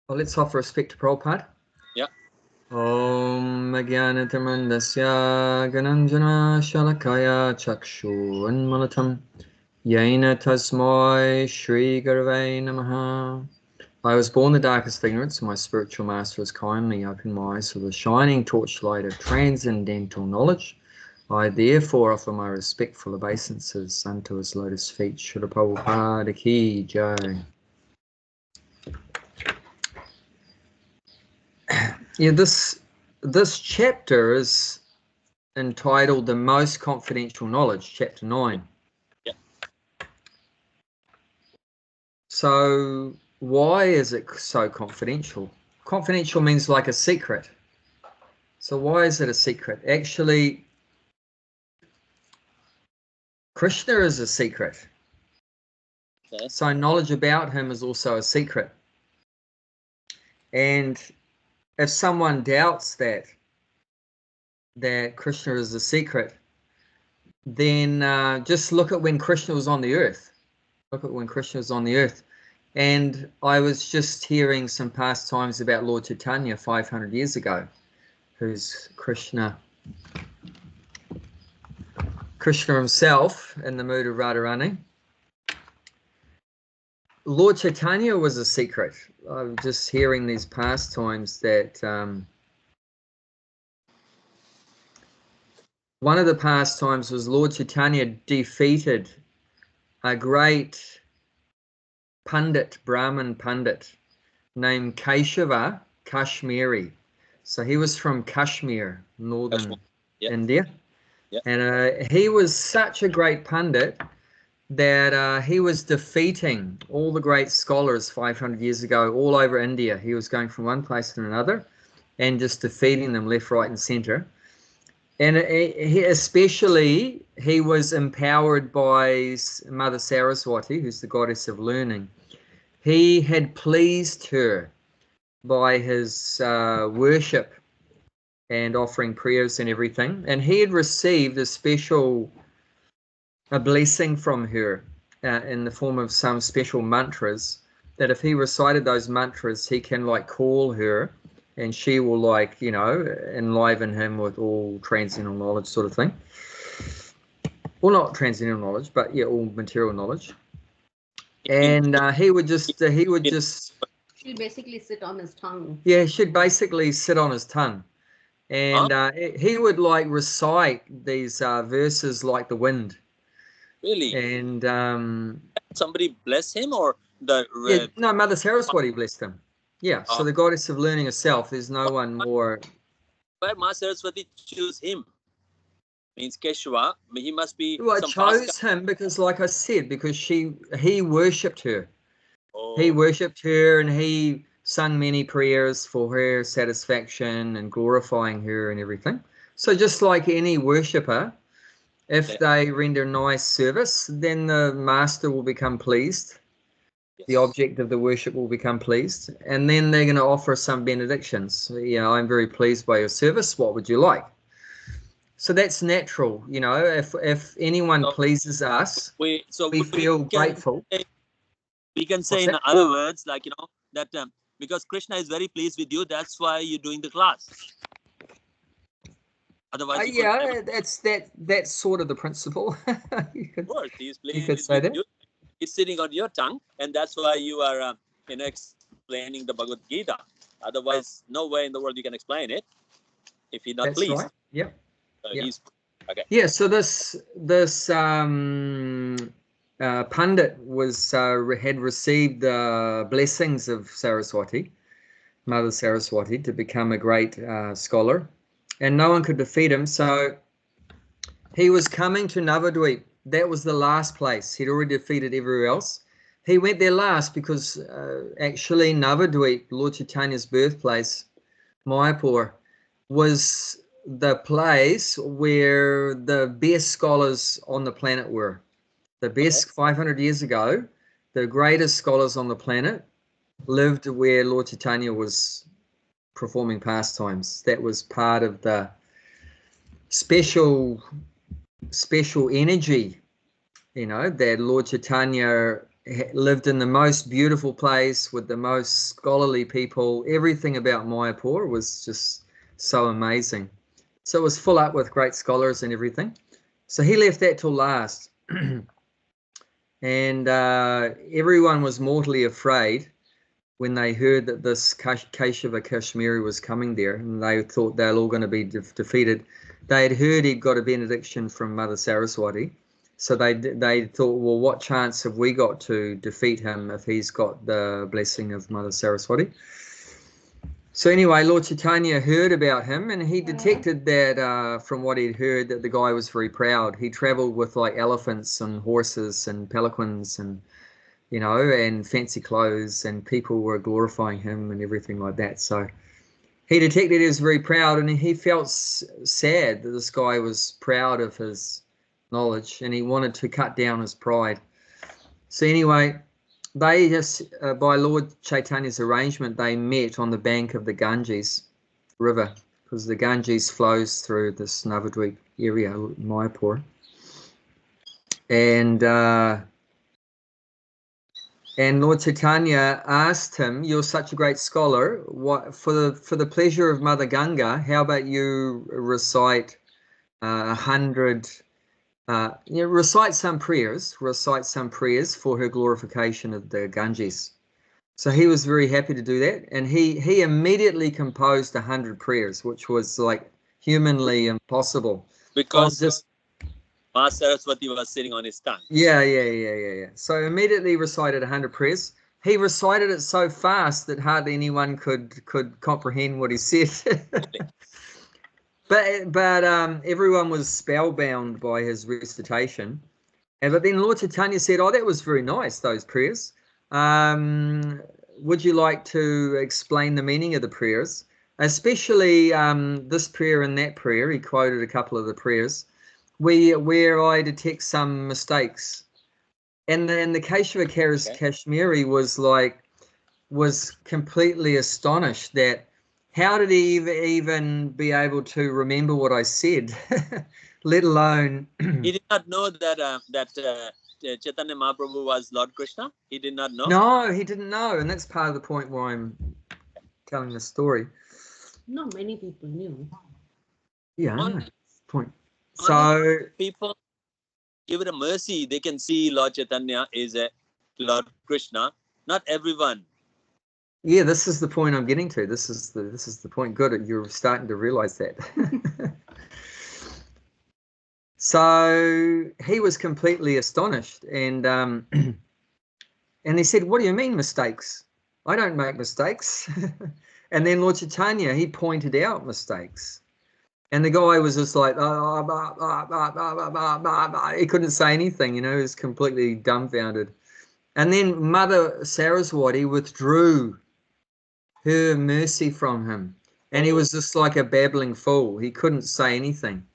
Well, let's offer respect to Prabhupada. Yeah. Om Jnanatamandasya Gananjana Shalakaya Chakshu Unmalatam Yaina Tasmai Shri Gurave Namaha. I was born the darkest of ignorance, and my spiritual master has kindly opened my eyes to the shining torchlight of transcendental knowledge. I therefore offer my respectful obeisances unto his lotus feet. Srila Prabhupada Ki Jai. Yeah, this chapter is entitled The Most Confidential Knowledge, chapter 9. Yeah. So why is it so confidential? Confidential means like a secret. So why is it a secret? Actually, Krishna is a secret. Okay. So knowledge about him is also a secret. And if someone doubts that Krishna is a secret, then just look at when Krishna was on the earth. Look at when Krishna was on the earth. And I was just hearing some pastimes about Lord Chaitanya 500 years ago, who's Krishna himself in the mood of Radharani. Lord Chaitanya was a secret. I'm just hearing these pastimes that one of the pastimes was Lord Chaitanya defeated a great Pandit, Brahmin Pandit, named Keshava Kashmiri. So he was from Kashmir, northern India. Yeah. And he was such a great Pandit that he was defeating all the great scholars 500 years ago all over India. He was going from one place to another and just defeating them left, right, and center. And he was empowered by Mother Saraswati, who's the goddess of learning. He had pleased her by his worship and offering prayers and everything. And he had received a blessing from her in the form of some special mantras, that if he recited those mantras, he can like call her and she will like, enliven him with all transcendental knowledge sort of thing. Well, not transcendental knowledge, but yeah, all material knowledge. And he would just she'll basically sit on his tongue. Yeah, she'd basically sit on his tongue. And he would like recite these verses like the wind. Really? And somebody bless him, or no, Mother Saraswati blessed him. Yeah, so the goddess of learning herself, there's no one more. But Mother Saraswati choose him. Means Keshava, he must be. Well, chose him because, like I said, because he worshipped her. Oh. He worshipped her, and he sung many prayers for her satisfaction and glorifying her and everything. So just like any worshipper, if they render nice service, then the master will become pleased. Yes. The object of the worship will become pleased, and then they're going to offer some benedictions. I'm very pleased by your service. What would you like? So that's natural, if anyone pleases us, we feel grateful. We can say in other words, like, that because Krishna is very pleased with you, that's why you're doing the class. Otherwise, that's sort of the principle. Of course, he's pleased with you. He's sitting on your tongue, and that's why you are explaining the Bhagavad Gita. Otherwise, no way in the world you can explain it if he's not pleased. Right. Yep. He's okay. Yeah. So this Pandit had received the blessings of Saraswati, Mother Saraswati, to become a great scholar, and no one could defeat him. So he was coming to Navadvip. That was the last place. He'd already defeated everywhere else. He went there last because actually Navadvip, Lord Chaitanya's birthplace, Mayapur, was the place where the best scholars on the planet were. The best 500 years ago, the greatest scholars on the planet lived where Lord Chaitanya was performing pastimes. That was part of the special energy, that Lord Chaitanya lived in the most beautiful place with the most scholarly people. Everything about Mayapur was just so amazing. So it was full up with great scholars and everything. So he left that till last. And everyone was mortally afraid when they heard that this Keshava Kashmiri was coming there, and they thought they were all going to be defeated. They had heard he'd got a benediction from Mother Saraswati, so they thought, well, what chance have we got to defeat him if he's got the blessing of Mother Saraswati? So anyway, Lord Chaitanya heard about him, and he detected that from what he'd heard, that the guy was very proud. He traveled with like elephants and horses and palanquins and, you know, and fancy clothes, and people were glorifying him and everything like that. So he detected he was very proud, and he felt sad that this guy was proud of his knowledge, and he wanted to cut down his pride. So anyway, they just, by Lord Chaitanya's arrangement, they met on the bank of the Ganges river, because the Ganges flows through this Navadvip area, Mayapur. And Lord Chaitanya asked him, "You're such a great scholar. What for the pleasure of Mother Ganga? How about you recite 100? Recite some prayers for her glorification of the Ganges." So he was very happy to do that, and he immediately composed 100 prayers, which was like humanly impossible. Because Ma Saraswati was sitting on his tongue. Yeah. So immediately recited 100 prayers. He recited it so fast that hardly anyone could comprehend what he said. But everyone was spellbound by his recitation. But then Lord Chaitanya said, "Oh, that was very nice, those prayers. Would you like to explain the meaning of the prayers? Especially this prayer and that prayer." He quoted a couple of the prayers where I detect some mistakes. And then the Keshava Kashmiri was completely astonished that how did he even be able to remember what I said, let alone... He did not know that Chaitanya Mahaprabhu was Lord Krishna? He did not know? No, he didn't know. And that's part of the point why I'm telling the story. Not many people knew. Yeah, I know. Point. So people give it a mercy. They can see Lord Chaitanya is a Lord Krishna. Not everyone. Yeah, this is the point I'm getting to. This is the point. Good, you're starting to realize that. So he was completely astonished, and he said, "What do you mean mistakes? I don't make mistakes." And then Lord Chaitanya, he pointed out mistakes. And the guy was just like, he couldn't say anything, you know, he was completely dumbfounded. And then Mother Saraswati withdrew her mercy from him. And he was just like a babbling fool. He couldn't say anything.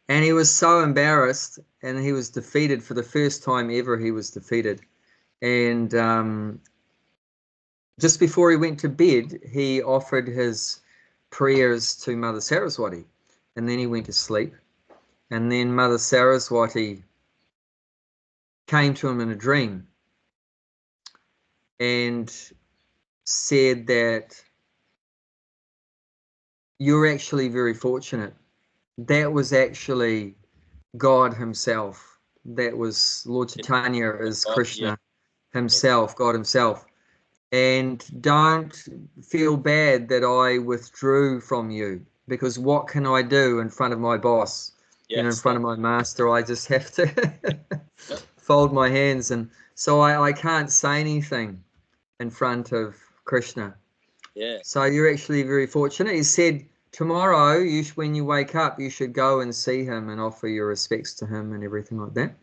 And he was so embarrassed, and he was defeated for the first time ever. He was defeated. And just before he went to bed, he offered his prayers to Mother Saraswati, and then he went to sleep. And then Mother Saraswati came to him in a dream and said that you're actually very fortunate. That was actually God himself. That was Lord Chaitanya as Krishna himself, God himself. And don't feel bad that I withdrew from you, because what can I do in front of my boss? Yes, you know, in front of my master, I just have to fold my hands. And so I can't say anything in front of Krishna. Yeah. So you're actually very fortunate. He said, tomorrow, when you wake up, you should go and see him and offer your respects to him and everything like that.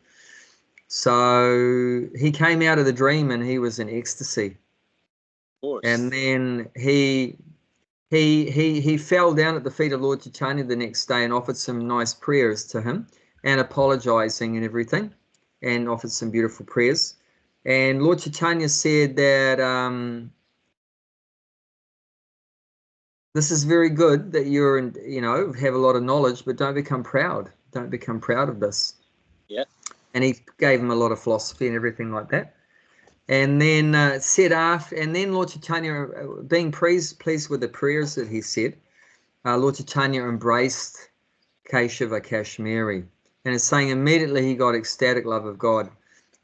So he came out of the dream and he was in ecstasy. And then he fell down at the feet of Lord Chaitanya the next day and offered some nice prayers to him, and apologizing and everything, and offered some beautiful prayers. And Lord Chaitanya said that this is very good that you're, have a lot of knowledge, but don't become proud. Don't become proud of this. Yeah. and he gave him a lot of philosophy and everything like that. And then and then Lord Chaitanya, being pleased with the prayers that he said, Lord Chaitanya embraced Keshava Kashmiri, and it's saying immediately he got ecstatic love of God,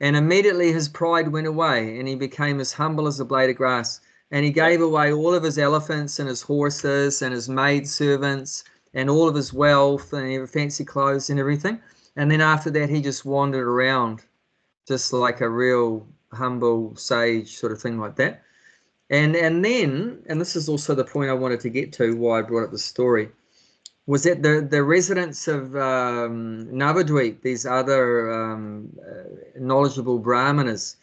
and immediately his pride went away, and he became as humble as a blade of grass, and he gave away all of his elephants and his horses and his maid servants and all of his wealth and fancy clothes and everything. And then after that, he just wandered around just like a real humble sage sort of thing like that. And then, and this is also the point I wanted to get to, why I brought up the story, was that the residents of Navadvip, these other knowledgeable brahmanas,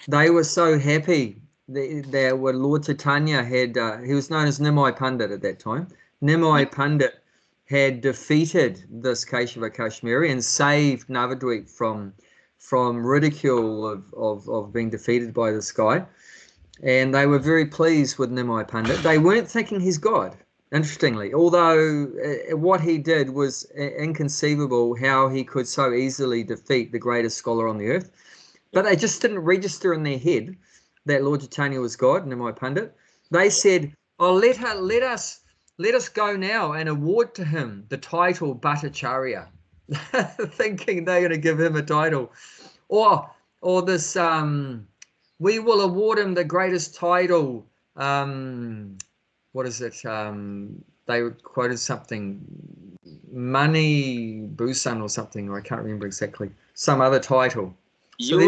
they were so happy that when Lord Chaitanya had, he was known as Nimai Pandit at that time, Nimai Pandit had defeated this Keshava Kashmiri and saved Navadvip from ridicule of being defeated by this guy. And they were very pleased with Nimai Pandit. They weren't thinking he's God, interestingly, although what he did was inconceivable, how he could so easily defeat the greatest scholar on the earth. But they just didn't register in their head that Lord Chaitanya was God, Nimai Pandit. They said, oh, let us go now and award to him the title Bhattacharya, thinking they're going to give him a title. Or this, we will award him the greatest title. What is it? They quoted something, Money Busan or something, or I can't remember exactly. Some other title. So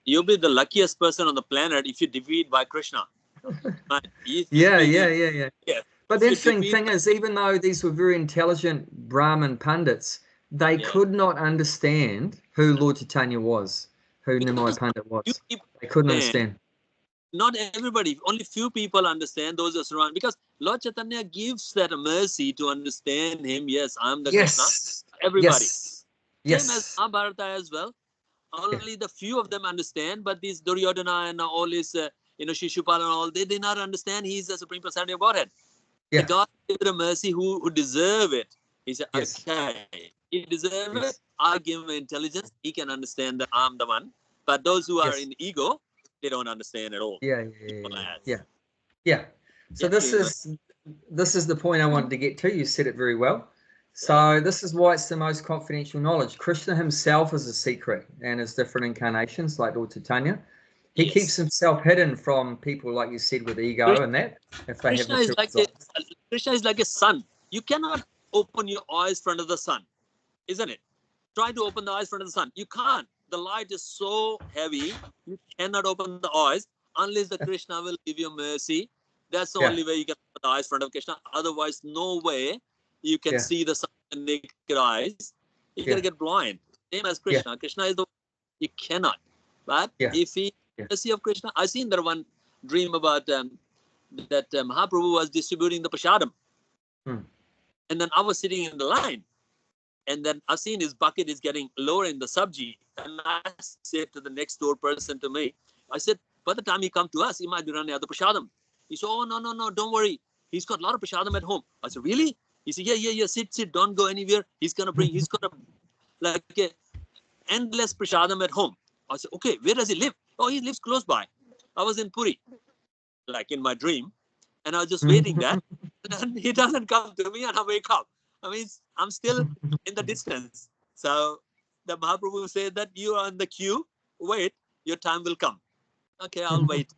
you'll be the luckiest person on the planet if you defeat by Krishna. Yeah. But the interesting thing is, even though these were very intelligent Brahmin pundits, they could not understand who Lord Chaitanya was, who Nimai Pandit was. They couldn't understand. Not everybody, only few people understand, those are surrounded, because Lord Chaitanya gives that mercy to understand him. Yes, I'm the Krishna. Everybody. Yes. Same as Mahabharata as well. Only the few of them understand, but these Duryodhana and all his, Shishupal and all, they did not understand he's the Supreme Personality of Godhead. The God gave the mercy who deserve it. He said, okay, he deserves it. I give him intelligence. He can understand that I'm the one. But those who are in ego, they don't understand at all. So this is the point I wanted to get to. You said it very well. So this is why it's the most confidential knowledge. Krishna himself is a secret, and his different incarnations, like Lord Chaitanya. He keeps himself hidden from people, like you said, with ego and that. If they Krishna is like a sun. You cannot open your eyes front of the sun, isn't it? Try to open the eyes front of the sun. You can't. The light is so heavy, you cannot open the eyes unless the Krishna will give you mercy. That's the only way you can open the eyes front of Krishna. Otherwise, no way you can see the sun with naked eyes. You're going to get blind. Same as Krishna. Krishna is the you cannot. But if he mercy of Krishna, I've seen that one dream about that Mahaprabhu was distributing the prasadam. And then I was sitting in the line. And then I've seen his bucket is getting lower in the sabji. And I said to the next door person to me, I said, by the time he come to us, he might be running out of prasadam. He said, oh, no, don't worry. He's got a lot of prasadam at home. I said, really? He said, yeah, sit, don't go anywhere. He's got like a endless prasadam at home. I said, okay, where does he live? Oh, he lives close by. I was in Puri, like in my dream. And I was just waiting that. And he doesn't come to me and I wake up. I mean, I'm still in the distance. So the Mahaprabhu said that you are in the queue. Wait, your time will come. Okay, I'll wait.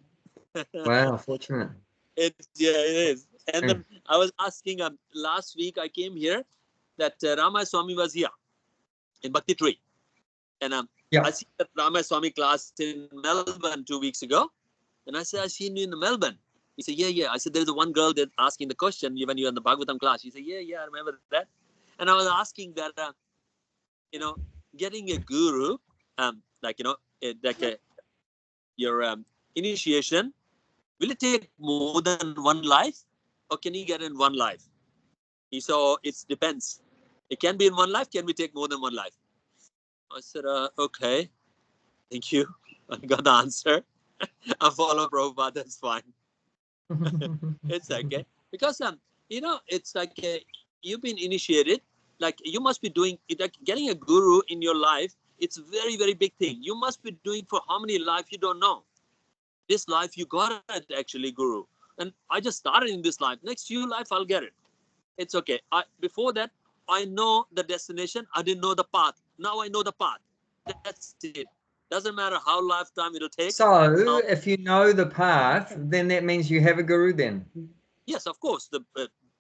Wow, fortunate. It is. And then I was asking, last week I came here that Ramaya Swami was here in Bhakti Tree. And I see that Ramaya Swami class in Melbourne 2 weeks ago. And I said, I seen you in Melbourne. He said, yeah. I said, there's the one girl that asking the question when you're in the Bhagavatam class. He said, yeah, I remember that. And I was asking that, getting a guru, your initiation, will it take more than one life? Or can you get in one life? He said, it depends. It can be in one life, can we take more than one life? I said, okay, thank you. I got the answer. I follow Prabhupada, that's fine. It's okay. Because, it's like you've been initiated, like you must be doing it, like getting a guru in your life it's very, very big thing. You must be doing for how many life you don't know. This life you got it actually, Guru. And I just started in this life. Next few life I'll get it. It's okay. Before that, I know the destination. I didn't know the path. Now I know the path. That's it. Doesn't matter how lifetime it'll take. So if you know the path, then that means you have a guru then. Yes, of course. The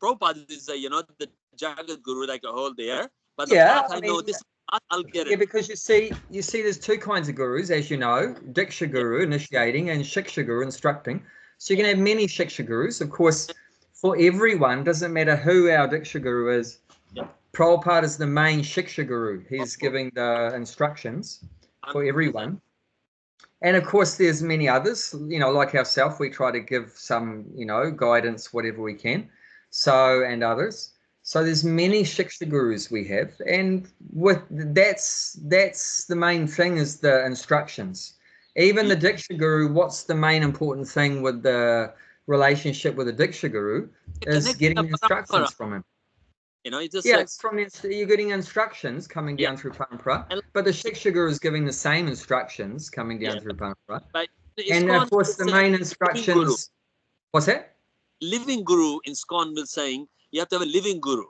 Prabhupada is, the Jagat Guru, like a whole there. But the path I know, this path I'll get it. Yeah, because you see there's two kinds of gurus, as you know, Diksha Guru, initiating, and Shiksha Guru, instructing. So you can have many Shiksha Gurus. Of course, for everyone, doesn't matter who our Diksha Guru is. Yeah. Prabhupada is the main Shiksha Guru. He's giving the instructions for everyone. And of course, there's many others, like ourselves, we try to give some, guidance, whatever we can. So, and others. So there's many Shiksha Gurus we have. And that's the main thing, is the instructions. Even the Diksha Guru, what's the main important thing with the relationship with the Diksha Guru is getting instructions from him. It's just it's from you're getting instructions coming down through Parampara, but the Shiksha Guru is giving the same instructions coming down through Parampara. And of course, the main instructions. What's that? Living Guru in ISKCON will saying you have to have a living Guru.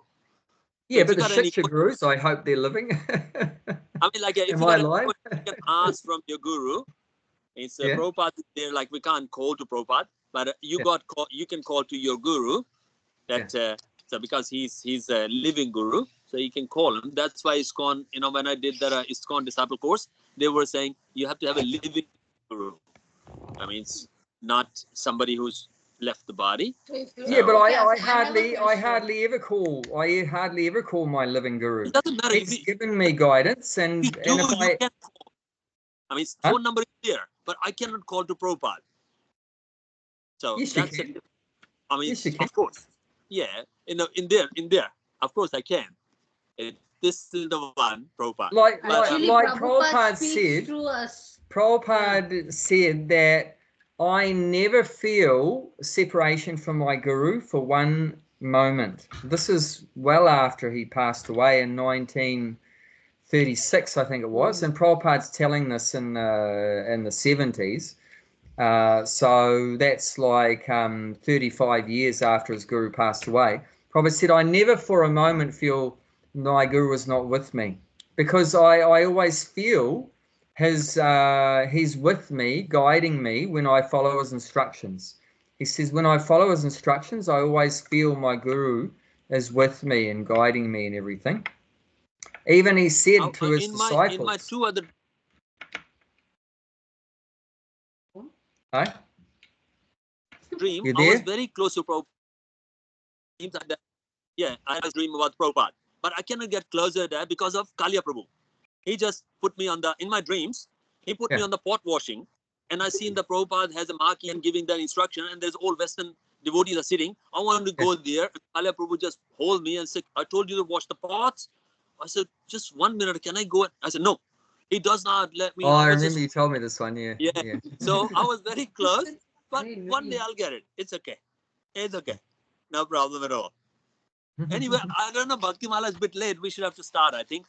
Yeah, but the Shiksha Gurus, I hope they're living. I mean, like, if you can ask from your Guru, it's Prabhupada there, like we can't call to Prabhupada, but you can call to your Guru. So because he's a living Guru, so you can call him. That's why ISKCON, when I did the ISKCON disciple course, they were saying you have to have a living Guru. I mean, it's not somebody who's left the body. Yeah, but I hardly ever call my living Guru. It doesn't matter. He's given me guidance, and you can call. I mean, phone number is there, but I cannot call to Prabhupada. So yes, that's it. I mean, yes, you can. Of course. Yeah, in there, of course I can. This is the one, Prabhupada. Like Prabhupada said, Prabhupada said that I never feel separation from my Guru for one moment. This is well after he passed away in 1936, I think it was, and Prabhupada's telling this in the 70s. So that's like 35 years after his Guru passed away. Prabhupada said, I never for a moment feel my Guru is not with me, because I always feel he's with me, guiding me when I follow his instructions. He says, when I follow his instructions, I always feel my Guru is with me and guiding me and everything. Even he said to his disciples. In my two other dream, I was very close to Prabhupada. Yeah, I had a dream about Prabhupada, but I cannot get closer there because of Kalia Prabhu. He just put me in my dreams, he put me on the pot washing, and I seen the Prabhupada has a marquee and giving the instruction, and there's all Western devotees are sitting. I wanted to go there. Kalia Prabhu just hold me and said, I told you to wash the pots. I said, just 1 minute, can I go? I said, no. He does not let me. Oh, I remember you told me this one, yeah. So I was very close, but one day I'll get it. It's okay. It's okay. No problem at all. Anyway, I don't know, Bhakti Mala is a bit late. We should have to start, I think.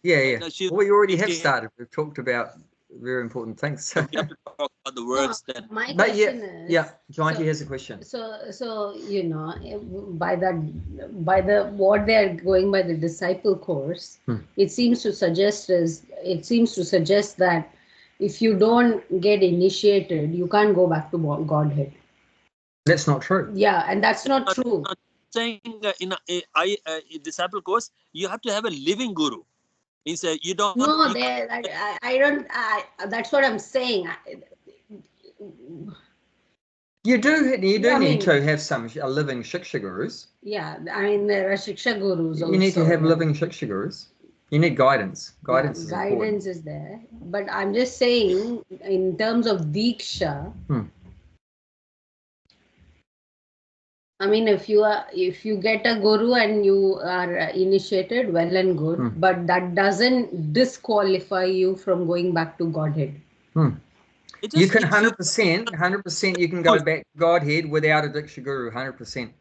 Yeah. Well, we already have started. We've talked about very important things. We have to talk about the words that. My question is. Yeah, Jayanti has a question. So by what they are going by the disciple course, it seems to suggest that if you don't get initiated, you can't go back to Godhead. That's not true. Yeah, and that's not true. I'm saying in a disciple course, you have to have a living Guru. He said you don't. No, I don't. That's what I'm saying. You do need to have a living Shiksha Gurus. Yeah, I mean there are Shiksha Gurus also. You need to have living Shiksha Gurus. You need guidance. Guidance is there. But I'm just saying, in terms of Diksha, I mean, if you get a Guru and you are initiated, well and good, but that doesn't disqualify you from going back to Godhead. You can 100%, you can go back to Godhead without a Diksha Guru, 100%.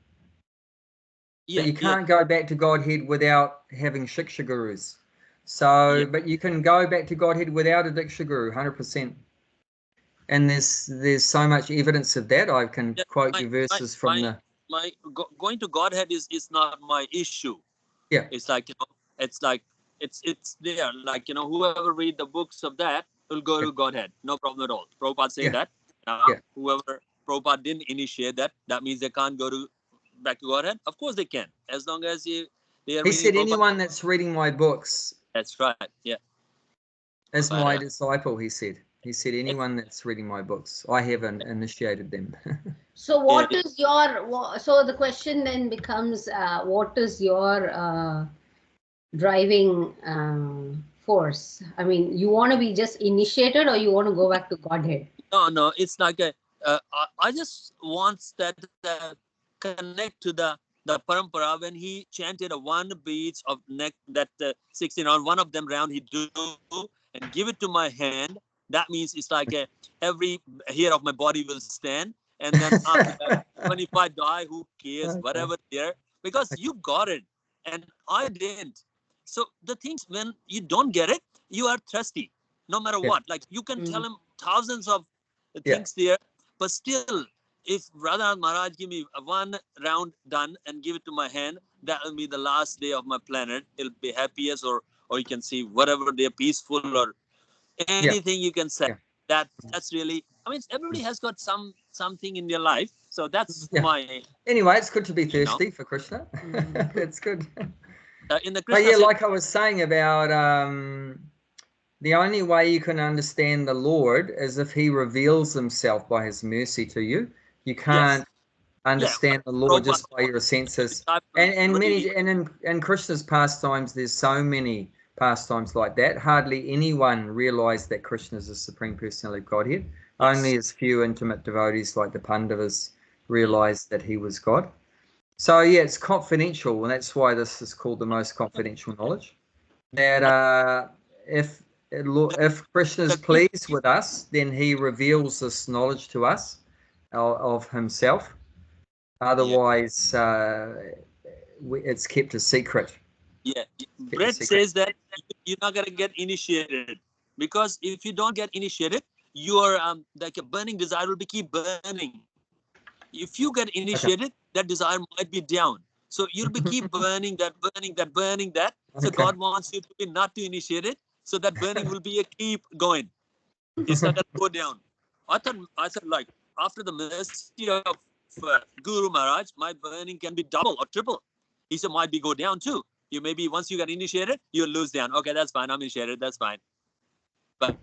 Yeah, but you can't go back to Godhead without having Shiksha Gurus. So, but you can go back to Godhead without a Diksha Guru, 100%. And there's so much evidence of that. I can quote you verses from going to Godhead is not my issue. Yeah. It's like, it's like it's there. Like, whoever read the books of that will go to Godhead. No problem at all. Prabhupada say that. Whoever Prabhupada didn't initiate that, that means they can't go back to Godhead. Of course they can, as long as they are. He said anyone that's reading my books. That's right. Yeah. Is my disciple. He said. He said anyone that's reading my books. I haven't initiated them. So what is your? So the question then becomes, what is your driving force? I mean, you want to be just initiated, or you want to go back to Godhead? No. It's like I just want that connect to the parampara. When he chanted a one beats of neck, that 16 on one of them round, he do and give it to my hand. That means it's like every hair of my body will stand, and then after that, when if I die, who cares? Whatever there, because you got it and I didn't. So the things, when you don't get it, you are thirsty, no matter what. Like, you can tell him thousands of things there, but still, if Radha Maharaj give me one round done and give it to my hand, that will be the last day of my planet. It'll be happiest, or you can see whatever they're peaceful, or anything you can say. That's really, I mean, everybody has got something in their life. So that's my. Anyway, it's good to be thirsty for Krishna. It's good. In the Krishna, but yeah, like I was saying about the only way you can understand the Lord is if he reveals himself by his mercy to you. You can't understand the Lord just by your senses. And many, and in Krishna's pastimes, there's so many pastimes like that. Hardly anyone realized that Krishna is the Supreme Personality of Godhead. Only as few intimate devotees like the Pandavas realized that he was God. So yeah, it's confidential, and that's why this is called the most confidential knowledge. That if Krishna is pleased with us, then he reveals this knowledge to us of himself. Otherwise, it's kept a secret. Yeah, Brett says that you're not going to get initiated, because if you don't get initiated, your like a burning desire will keep burning. If you get initiated, that desire might be down. So you'll keep burning that. So God wants you to be not to initiate it, so that burning will be a keep going. It's not going to go down. I said, like, after the mercy of Guru Maharaj, my burning can be double or triple. He said, might be go down too. You maybe once you get initiated, you'll lose down. Okay, that's fine. I'm initiated. That's fine. But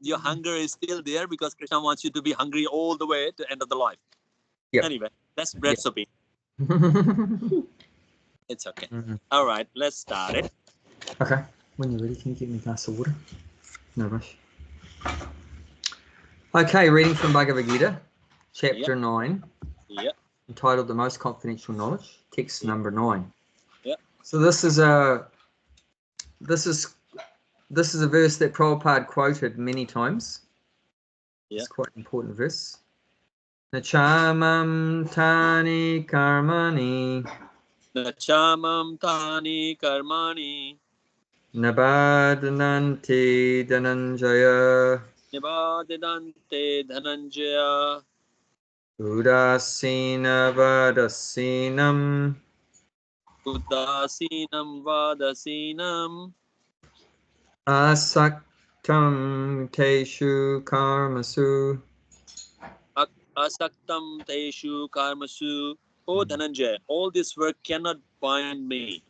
your hunger is still there, because Krishna wants you to be hungry all the way to the end of the life. Anyway, that's Brett's opinion. It's okay. All right, let's start it. Okay. When you're ready, can you get me a glass of water? No rush. Okay, reading from Bhagavad Gita, chapter 9. Entitled The Most Confidential Knowledge, text number 9. So this is a verse that Prabhupada quoted many times. It's quite an important verse. Nachamam tani karmani. Nachamam tani karmani. Nabadanante dhananjaya. Nabadanante dhananjaya. Udasina vadasinam. Udasinam vadasinam. Asaktam teshu karmasu. Asaktam teshu karmasu. Oh Dhananjaya, all this work cannot bind me.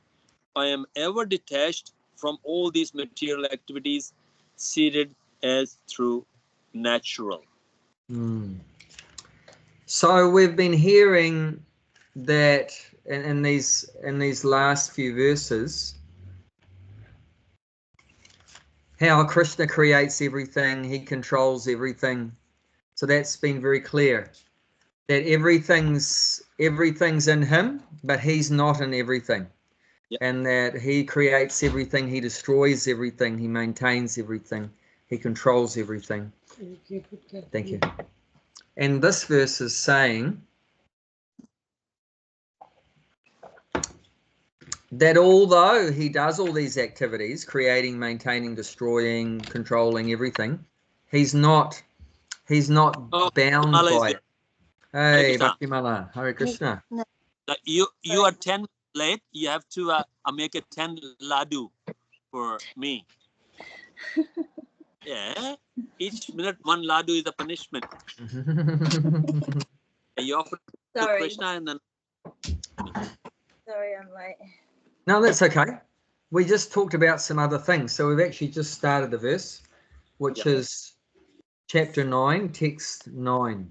I am ever detached from all these material activities, seated as through natural. So we've been hearing that in these last few verses, how Krishna creates everything, he controls everything. So that's been very clear, that everything's in him, but he's not in everything. And that he creates everything, he destroys everything, he maintains everything, he controls everything. Thank you. And this verse is saying that although he does all these activities, creating, maintaining, destroying, controlling everything, he's not bound by it. Hey, Bhakti Mala, Hare Krishna. You are 10 late. You have to make a 10 laddu for me. Yeah, each minute 1 laddu is a punishment. You offer to Krishna and then. Sorry, I'm late. No, that's okay. We just talked about some other things. So we've actually just started the verse, which is chapter 9, text 9.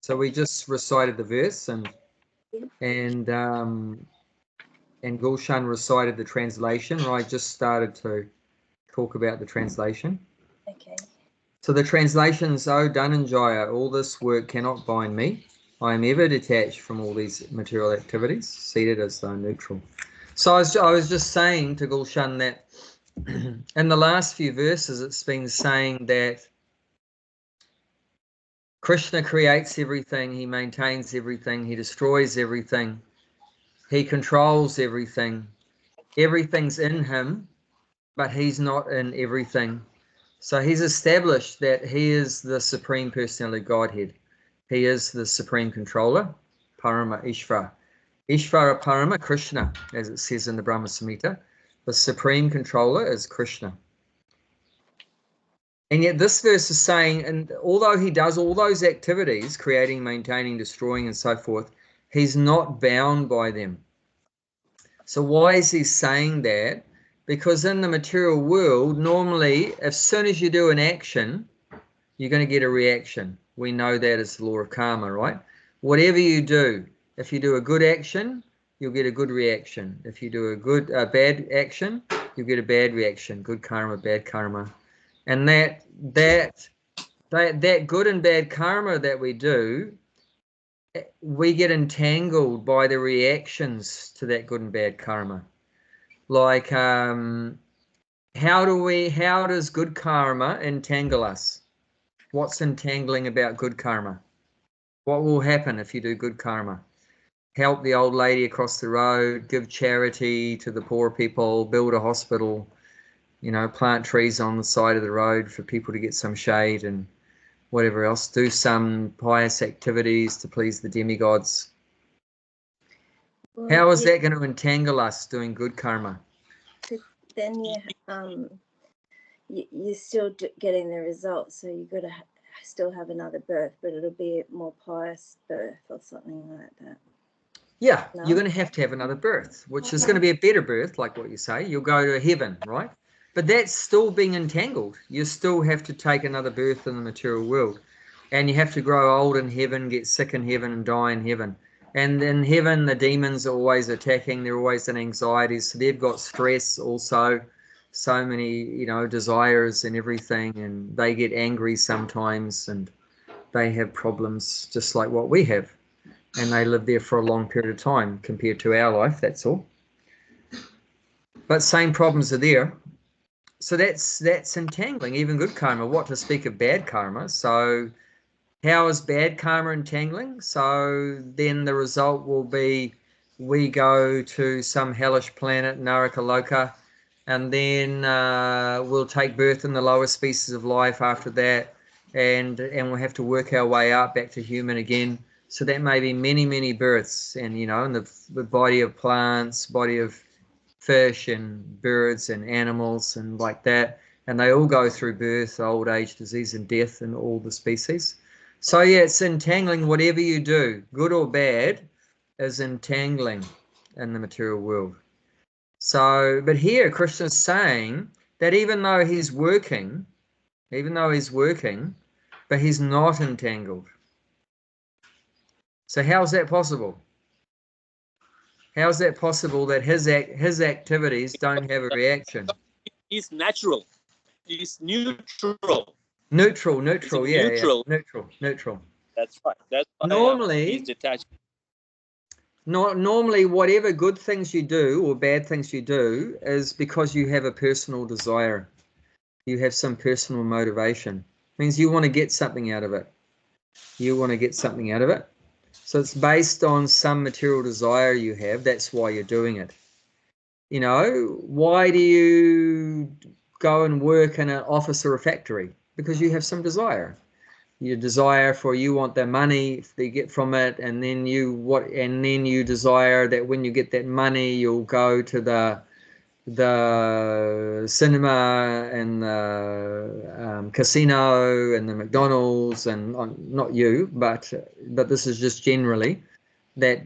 So we just recited the verse, and Gulshan recited the translation. I just started to talk about the translation. Okay. So the translations, O Dhananjaya, all this work cannot bind me. I am ever detached from all these material activities, seated as though neutral. So I was just saying to Gulshan that in the last few verses, it's been saying that Krishna creates everything, he maintains everything, he destroys everything, he controls everything, everything's in him, but he's not in everything. So he's established that he is the Supreme Personality Godhead. He is the Supreme Controller, Parama Ishvara. Ishvara Parama Krishna, as it says in the Brahma Samhita. The Supreme Controller is Krishna. And yet this verse is saying, and although he does all those activities, creating, maintaining, destroying, and so forth, he's not bound by them. So why is he saying that? Because in the material world, normally, as soon as you do an action, you're going to get a reaction. We know that as the law of karma, right? Whatever you do, if you do a good action, you'll get a good reaction. If you do a bad action, you'll get a bad reaction. Good karma, bad karma. And that good and bad karma that we do, we get entangled by the reactions to that good and bad karma. Like, how does good karma entangle us? What's entangling about good karma? What will happen if you do good karma? Help the old lady across the road, give charity to the poor people, build a hospital, plant trees on the side of the road for people to get some shade and whatever else, do some pious activities to please the demigods. How is that going to entangle us doing good karma? Then you're still getting the results, so you've got to still have another birth, but it'll be a more pious birth or something like that. Yeah, no? You're going to have another birth, which is going to be a better birth, like what you say. You'll go to heaven, right? But that's still being entangled. You still have to take another birth in the material world. And you have to grow old in heaven, get sick in heaven, and die in heaven. And in heaven, the demons are always attacking. They're always in anxiety. So they've got stress also. So many, desires and everything. And they get angry sometimes. And they have problems just like what we have. And they live there for a long period of time compared to our life, that's all. But same problems are there. So that's entangling, even good karma. What to speak of bad karma? So how is bad karma entangling? So then the result will be we go to some hellish planet, Narakaloka, and then we'll take birth in the lower species of life after that, and we'll have to work our way up back to human again. So that may be many, many births, and in the body of plants, body of fish and birds and animals and like that, and they all go through birth, old age, disease, and death in all the species. So yeah, it's entangling. Whatever you do, good or bad, is entangling in the material world. So, but here Krishna's saying that even though he's working, but he's not entangled. So how's that possible? How's that possible that his activities don't have a reaction? He's natural. He's neutral. Neutral, yeah, neutral. Yeah. Neutral. That's right. That's why normally he's detached. Normally, whatever good things you do or bad things you do is because you have a personal desire. You have some personal motivation. It means you want to get something out of it. So it's based on some material desire you have. That's why you're doing it. You know, why do you go and work in an office or a factory? Because you have some desire. Your desire for, you want the money that you get from it, and then you desire that when you get that money, you'll go to the cinema and the casino and the McDonald's, and not you, but this is just generally that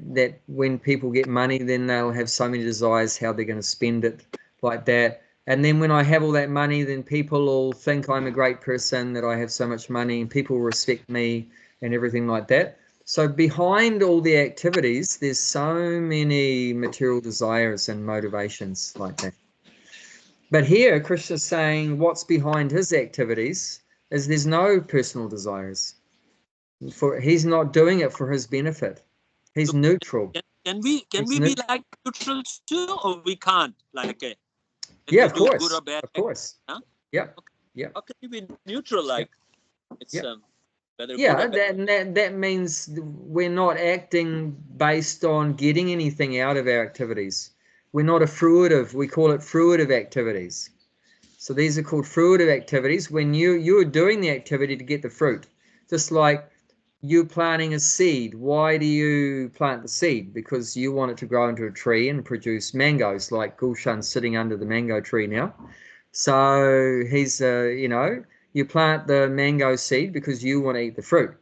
when people get money, then they'll have so many desires how they're going to spend it, like that. And then when I have all that money, then people will think I'm a great person, that I have so much money, and people respect me and everything like that. So behind all the activities, there's so many material desires and motivations like that. But here, Krishna's saying what's behind his activities is there's no personal desires. He's not doing it for his benefit. He's neutral. Can we be like neutral too, or we can't? Like, yeah, of course. Good or bad, of course. Huh? Yeah. Okay. Yeah. How can you be neutral? Like, it's whether yeah, that means we're not acting based on getting anything out of our activities. We're not a fruitive. We call it fruitive activities. So these are called fruitive activities when you're doing the activity to get the fruit. Just like you planting a seed. Why do you plant the seed? Because you want it to grow into a tree and produce mangoes, like Gulshan's sitting under the mango tree now. So he's, you plant the mango seed because you want to eat the fruit.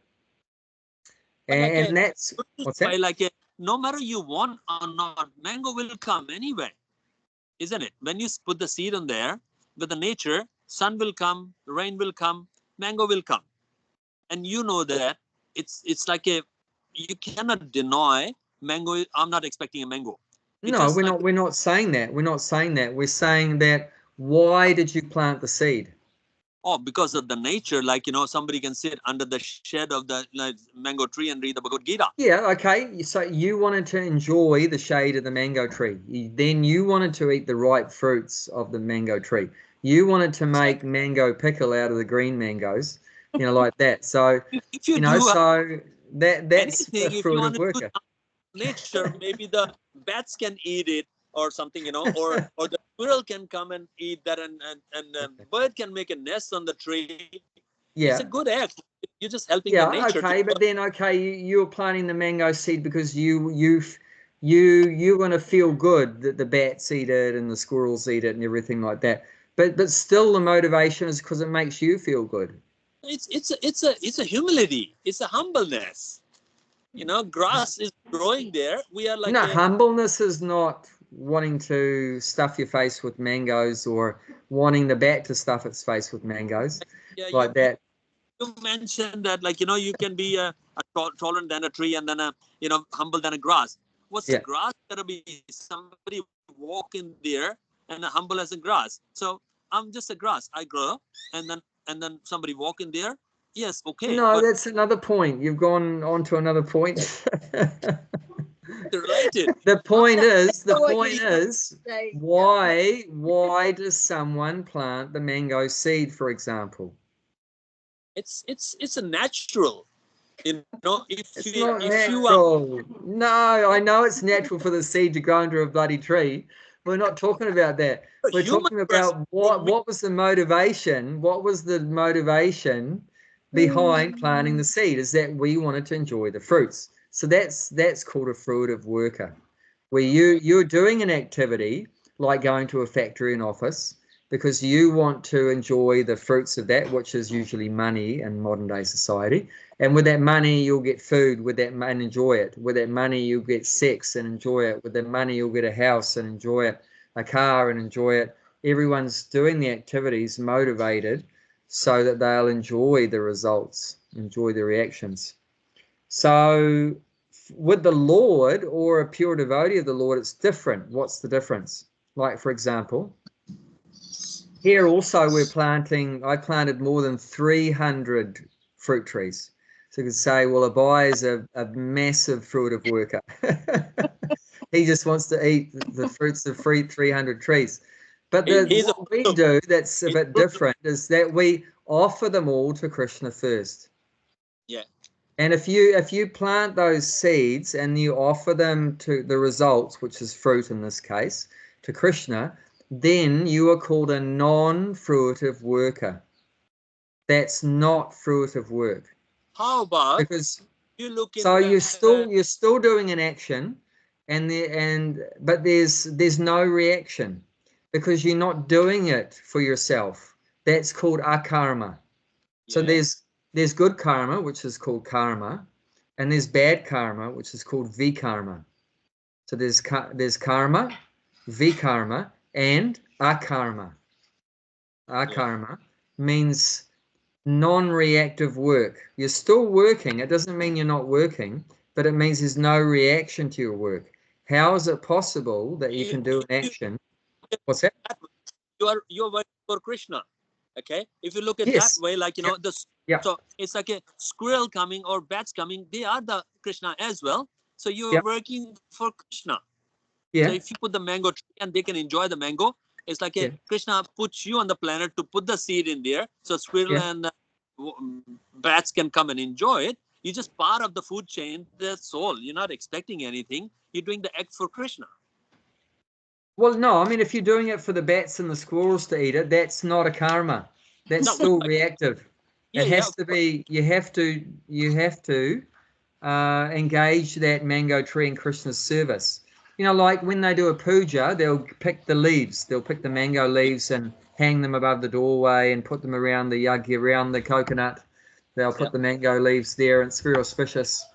And that's, what's that? Like, no matter you want or not, mango will come anyway, isn't it? When you put the seed on there, with the nature, sun will come, rain will come, mango will come. And you know that it's like you cannot deny mango. I'm not expecting a mango. No, we're not saying that. We're not saying that. We're saying that, why did you plant the seed? Oh, because of the nature, like, somebody can sit under the shade of the mango tree and read the Bhagavad Gita. Yeah, okay. So you wanted to enjoy the shade of the mango tree. Then you wanted to eat the ripe fruits of the mango tree. You wanted to make mango pickle out of the green mangoes, like that. So, if you so that's anything, a fruitive worker. Nature, maybe the bats can eat it or something, or the squirrel can come and eat that, and bird can make a nest on the tree. Yeah. It's a good act. You're just helping the nature. Okay, but then you're planting the mango seed because you want to feel good that the bats eat it and the squirrels eat it and everything like that. But still the motivation is because it makes you feel good. It's a humility. It's a humbleness. Grass is growing there. We are like humbleness is not wanting to stuff your face with mangoes or wanting the bat to stuff its face with mangoes, like that. You mentioned that, like, you can be tolerant than a tree, and then humble than a grass. What's the grass? Gotta be somebody walking there and humble as a grass. So I'm just a grass. I grow, and then somebody walk in there. Yes, okay. No, that's another point. You've gone on to another point. Related. The point is, why does someone plant the mango seed, for example? It's a natural. It's not natural. No, I know it's natural for the seed to grow into a bloody tree. We're not talking about that. We're talking about what was the motivation? What was the motivation behind planting the seed? Is that we wanted to enjoy the fruits. So that's called a fruitive worker, where you're doing an activity like going to a factory and office because you want to enjoy the fruits of that, which is usually money in modern day society. And with that money, you'll get food. With that money, enjoy it. With that money, you'll get sex and enjoy it. With that money, you'll get a house and enjoy it, a car and enjoy it. Everyone's doing the activities motivated so that they'll enjoy the results, enjoy the reactions. So with the Lord or a pure devotee of the Lord, it's different. What's the difference? Like, for example, here also I planted more than 300 fruit trees. So you could say, well, Abai is a massive fruitive worker. He just wants to eat the fruits of 300 trees. But what we do that's a bit different is that we offer them all to Krishna first. Yeah. And if you plant those seeds and you offer them to the results, which is fruit in this case, to Krishna, then you are called a non-fruitive worker. That's not fruitive work. How about Because you look in so the, you're still doing an action, but there's no reaction because you're not doing it for yourself. That's called akarma. So there's good karma, which is called karma, and there's bad karma, which is called vikarma. So there's karma, vikarma, and akarma. Akarma means non-reactive work. You're still working. It doesn't mean you're not working, but it means there's no reaction to your work. How is it possible that you can do an action? What's that? You're working for Krishna. Okay, if you look at that way, like so it's like a squirrel coming or bats coming, they are the Krishna as well. So you're working for Krishna. So if you put the mango tree and they can enjoy the mango, it's like a Krishna puts you on the planet to put the seed in there, so squirrel and bats can come and enjoy it. You're just part of the food chain. That's all. You're not expecting anything. You're doing the act for Krishna. Well, no, I mean, if you're doing it for the bats and the squirrels to eat it, that's not a karma. That's still reactive. It has to be. You have to engage that mango tree in Krishna's service. You know, like when they do a puja, they'll pick the leaves. They'll pick the mango leaves and hang them above the doorway and put them around the yagya, around the coconut. They'll put the mango leaves there, and it's very auspicious.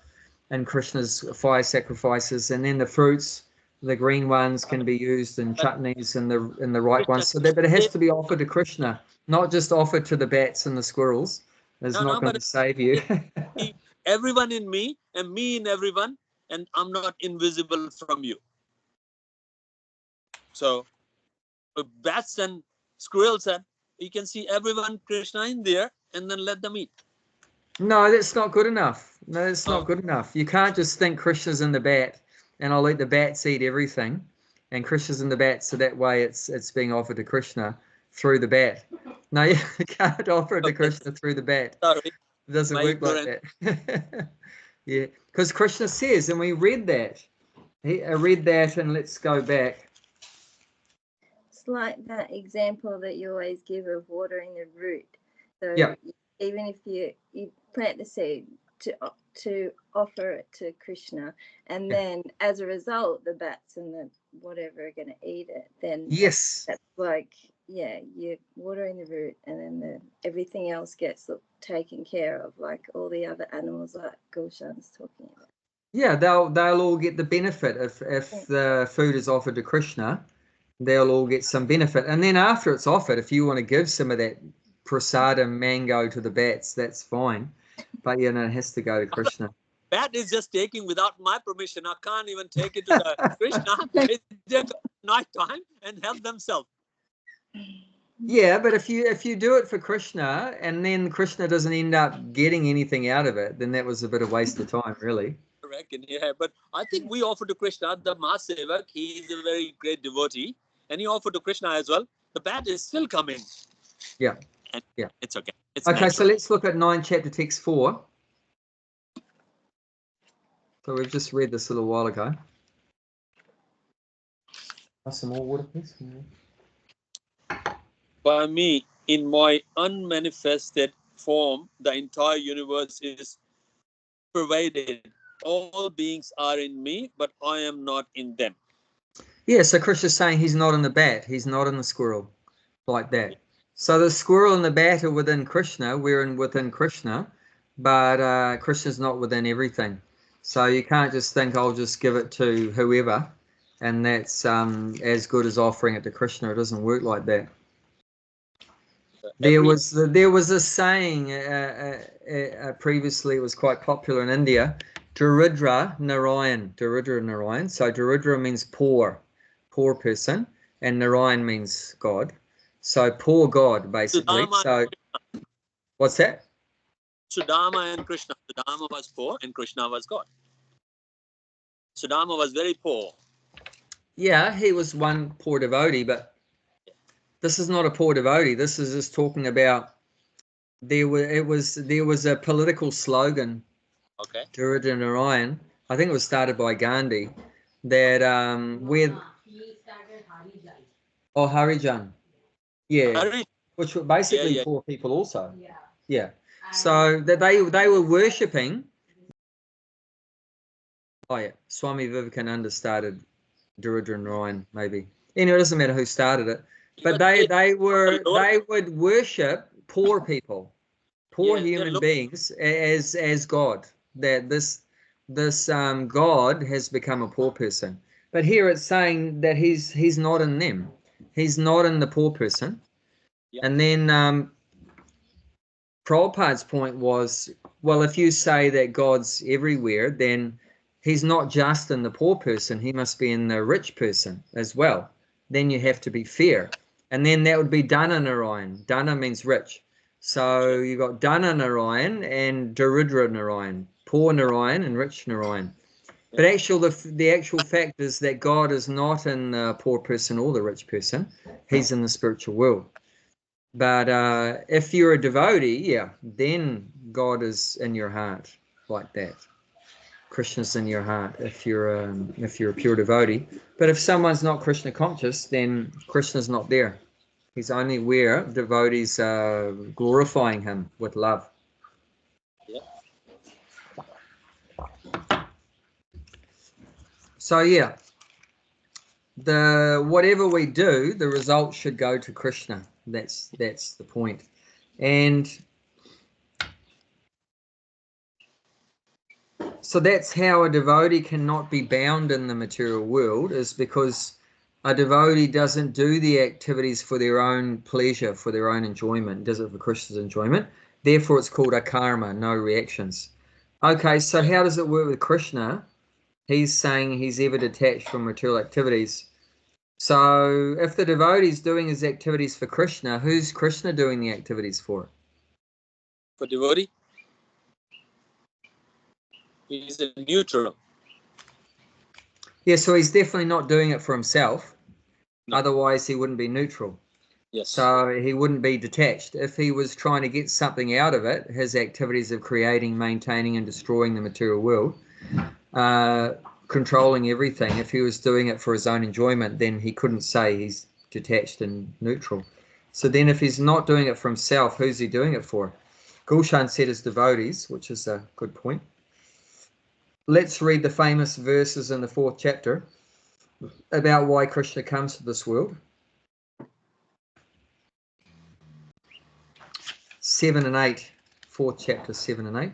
And Krishna's fire sacrifices, and then the fruits, the green ones, can be used in chutneys and the right ones. So that, but it has to be offered to Krishna, not just offered to the bats and the squirrels. It's not going to save you. Everyone in me and me in everyone, and I'm not invisible from you. So bats and squirrels, and you can see everyone Krishna in there, and then let them eat. No, that's not good enough. No, that's not good enough. You can't just think Krishna's in the bat and I'll let the bats eat everything, and Krishna's in the bat, so that way it's being offered to Krishna through the bat. No, you can't offer it to Krishna through the bat. Sorry. It doesn't work like that. Yeah, because Krishna says, and we read that. I read that, and let's go back. It's like that example that you always give of watering the root. So even if you plant the seed to offer it to Krishna, and then as a result the bats and the whatever are going to eat it, then that's like you're watering the root, and then everything else gets taken care of, like all the other animals like Gulshan's talking about. Yeah, they'll all get the benefit if the food is offered to Krishna. They'll all get some benefit, and then after it's offered, if you want to give some of that prasadam mango to the bats, that's fine, but it has to go to Krishna. Bat is just taking without my permission. I can't even take it to the Krishna. They go night time and help themselves. Yeah, but if you do it for Krishna and then Krishna doesn't end up getting anything out of it, then that was a bit of waste of time, really. I reckon, but I think we offer to Krishna, the Mahasevak, he is a very great devotee, and he offered to Krishna as well. The bat is still coming. Yeah. And it's okay. It's okay, natural. So let's look at 9 chapter text 4. So we've just read this a little while ago. Some more water, please. By me, in my unmanifested form, the entire universe is pervaded. All beings are in me, but I am not in them. Yeah, so Krishna's saying he's not in the bat, he's not in the squirrel, like that. So the squirrel and the bat are within Krishna, we're within Krishna, but Krishna's not within everything. So you can't just think, I'll just give it to whoever, and that's as good as offering it to Krishna. It doesn't work like that. There was a saying previously, it was quite popular in India, Daridra Narayan. So Daridra means poor person, and Narayan means God. So poor God, basically. So what's that? Sudama and Krishna. Sudama was poor and Krishna was God. Sudama was very poor. Yeah, he was one poor devotee, but this is not a poor devotee. This is just talking about there was a political slogan. Okay. Daridra Narayan. I think it was started by Gandhi. That Oh, Harijan. Yeah. Which were basically poor people also. Yeah. So that they were worshipping. Oh yeah, Swami Vivekananda started Daridra Narayan, maybe. Anyway, it doesn't matter who started it. But they would worship poor people, poor human beings as God. That this God has become a poor person. But here it's saying that he's not in them. He's not in the poor person. Yeah. And then Prabhupada's point was, well, if you say that God's everywhere, then he's not just in the poor person, he must be in the rich person as well. Then you have to be fair. And then that would be Dana Narayan. Dana means rich. So you got Dana Narayan and Daridra Narayan, poor Narayan and rich Narayan. But the actual fact is that God is not in the poor person or the rich person. He's in the spiritual world. But if you're a devotee, then God is in your heart like that. Krishna's in your heart if you're a pure devotee. But if someone's not Krishna conscious, then Krishna's not there. He's only where devotees are glorifying him with love. Yeah. So whatever we do, the result should go to Krishna. That's the point. And so that's how a devotee cannot be bound in the material world, is because a devotee doesn't do the activities for their own pleasure, for their own enjoyment, does it for Krishna's enjoyment. Therefore, it's called a karma, no reactions. Okay, so how does it work with Krishna? He's saying he's ever detached from material activities. So if the devotee is doing his activities for Krishna, who's Krishna doing the activities for? For devotee? He's a neutral. Yeah, so he's definitely not doing it for himself. No. Otherwise, he wouldn't be neutral. Yes. So he wouldn't be detached. If he was trying to get something out of it, his activities of creating, maintaining, and destroying the material world, controlling everything, if he was doing it for his own enjoyment, then he couldn't say he's detached and neutral. So then if he's not doing it for himself, who's he doing it for? Gulshan said his devotees, which is a good point. Let's read the famous verses in the 4th chapter about why Krishna comes to this world. 7 and 8, 4th chapter, 7 and 8.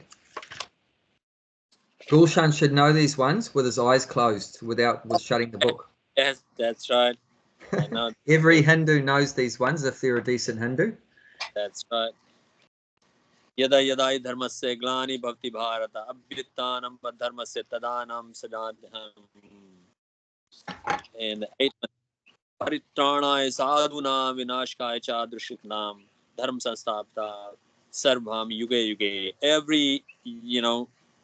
Gulshan should know these ones with his eyes closed, with shutting the book. Yes, that's right. I know. Every Hindu knows these ones if they're a decent Hindu. That's right. Yada yada dharmasya glani bhakti bharata abhyuttanam dharmasya tadanam sadadham. And the 8th one, paritranaya sadhuna vinashkaya cha drushiknam dharma sanstapta sarvam yuge yuge. Every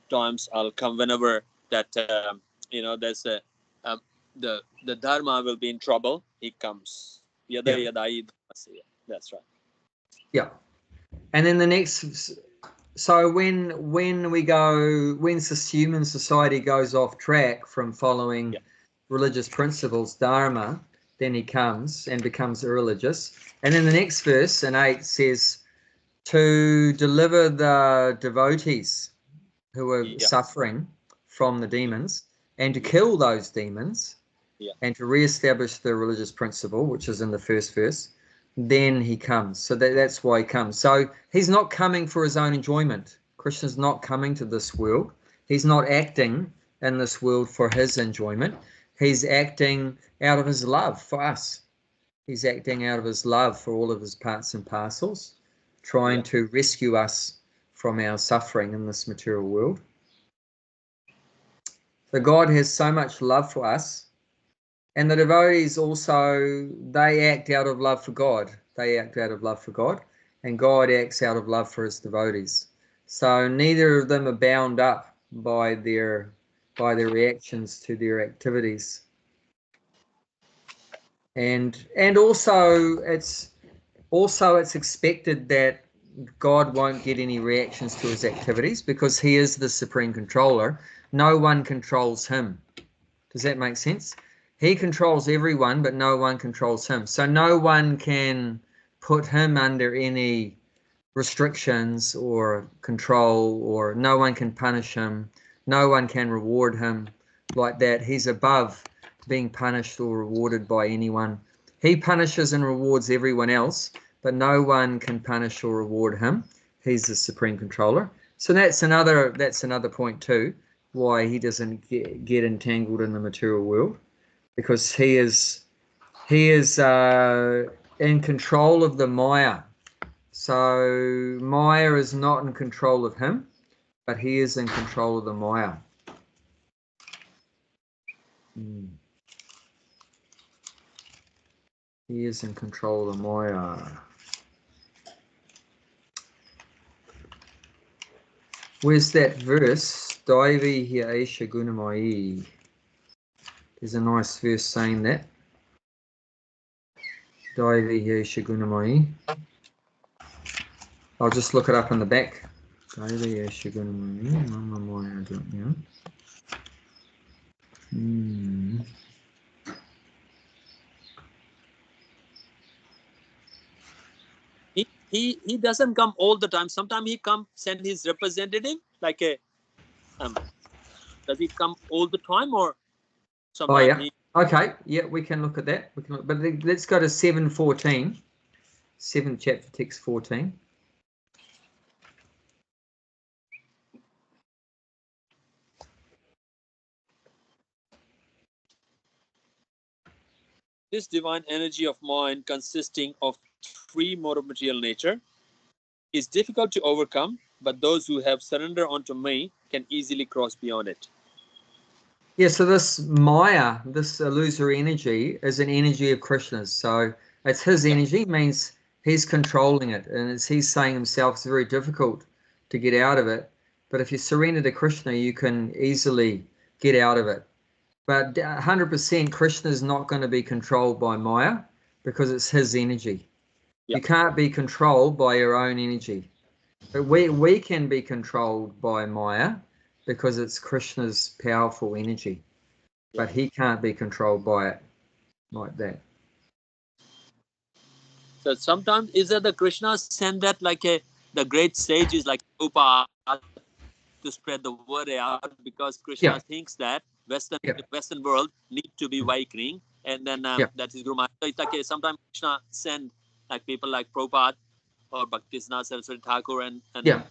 times I'll come whenever that there's the dharma will be in trouble. He comes. Yada yada dharmasya. That's right. Yeah. And then the next, so when human society goes off track from following religious principles, dharma, then he comes and becomes irreligious. And then the next verse in 8 says to deliver the devotees who are suffering from the demons and to kill those demons and to reestablish the religious principle, which is in the 1st verse. Then he comes. So that's why he comes. So he's not coming for his own enjoyment. Krishna's not coming to this world. He's not acting in this world for his enjoyment. He's acting out of his love for us. He's acting out of his love for all of his parts and parcels, trying to rescue us from our suffering in this material world. So God has so much love for us. And the devotees also, they act out of love for God. They act out of love for God. And God acts out of love for his devotees. So neither of them are bound up by their reactions to their activities. And also it's expected that God won't get any reactions to his activities because he is the supreme controller. No one controls him. Does that make sense? He controls everyone, but no one controls him. So no one can put him under any restrictions or control, or no one can punish him. No one can reward him like that. He's above being punished or rewarded by anyone. He punishes and rewards everyone else, but no one can punish or reward him. He's the supreme controller. So that's another point too, why he doesn't get entangled in the material world, because he is in control of the Maya. So Maya is not in control of him, but he is in control of the Maya. He is in control of the Maya. Where's that verse? Daivi hi aisha gunamai. There's a nice verse saying that. Daivi hi aisha gunamai. I'll just look it up in the back. Daivi hi aisha gunamai. Mama Maya, I don't know. He doesn't come all the time. Sometimes he come send his representative, like a does he come all the time, or sometimes? Oh yeah. Okay. Yeah, we can look at that. We can look, but let's go to 7:14. 7th chapter, text 14. This divine energy of mind, consisting of three modes of material nature, is difficult to overcome, but those who have surrendered unto me can easily cross beyond it. Yeah, so this Maya, this illusory energy, is an energy of Krishna's. So it's his energy, means he's controlling it, and as he's saying himself, it's very difficult to get out of it. But if you surrender to Krishna, you can easily get out of it. But 100% Krishna is not going to be controlled by Maya, because it's his energy. You can't be controlled by your own energy. But we can be controlled by Maya, because it's Krishna's powerful energy. But he can't be controlled by it like that. So sometimes is that the Krishna send that like the great sages like Prabhupada to spread the word out, because Krishna thinks that Western world need to be awakening, and then that is Guru Maharaj. So it's like sometimes Krishna send like people like Prabhupada or Bhaktisna Saraswati Thakur and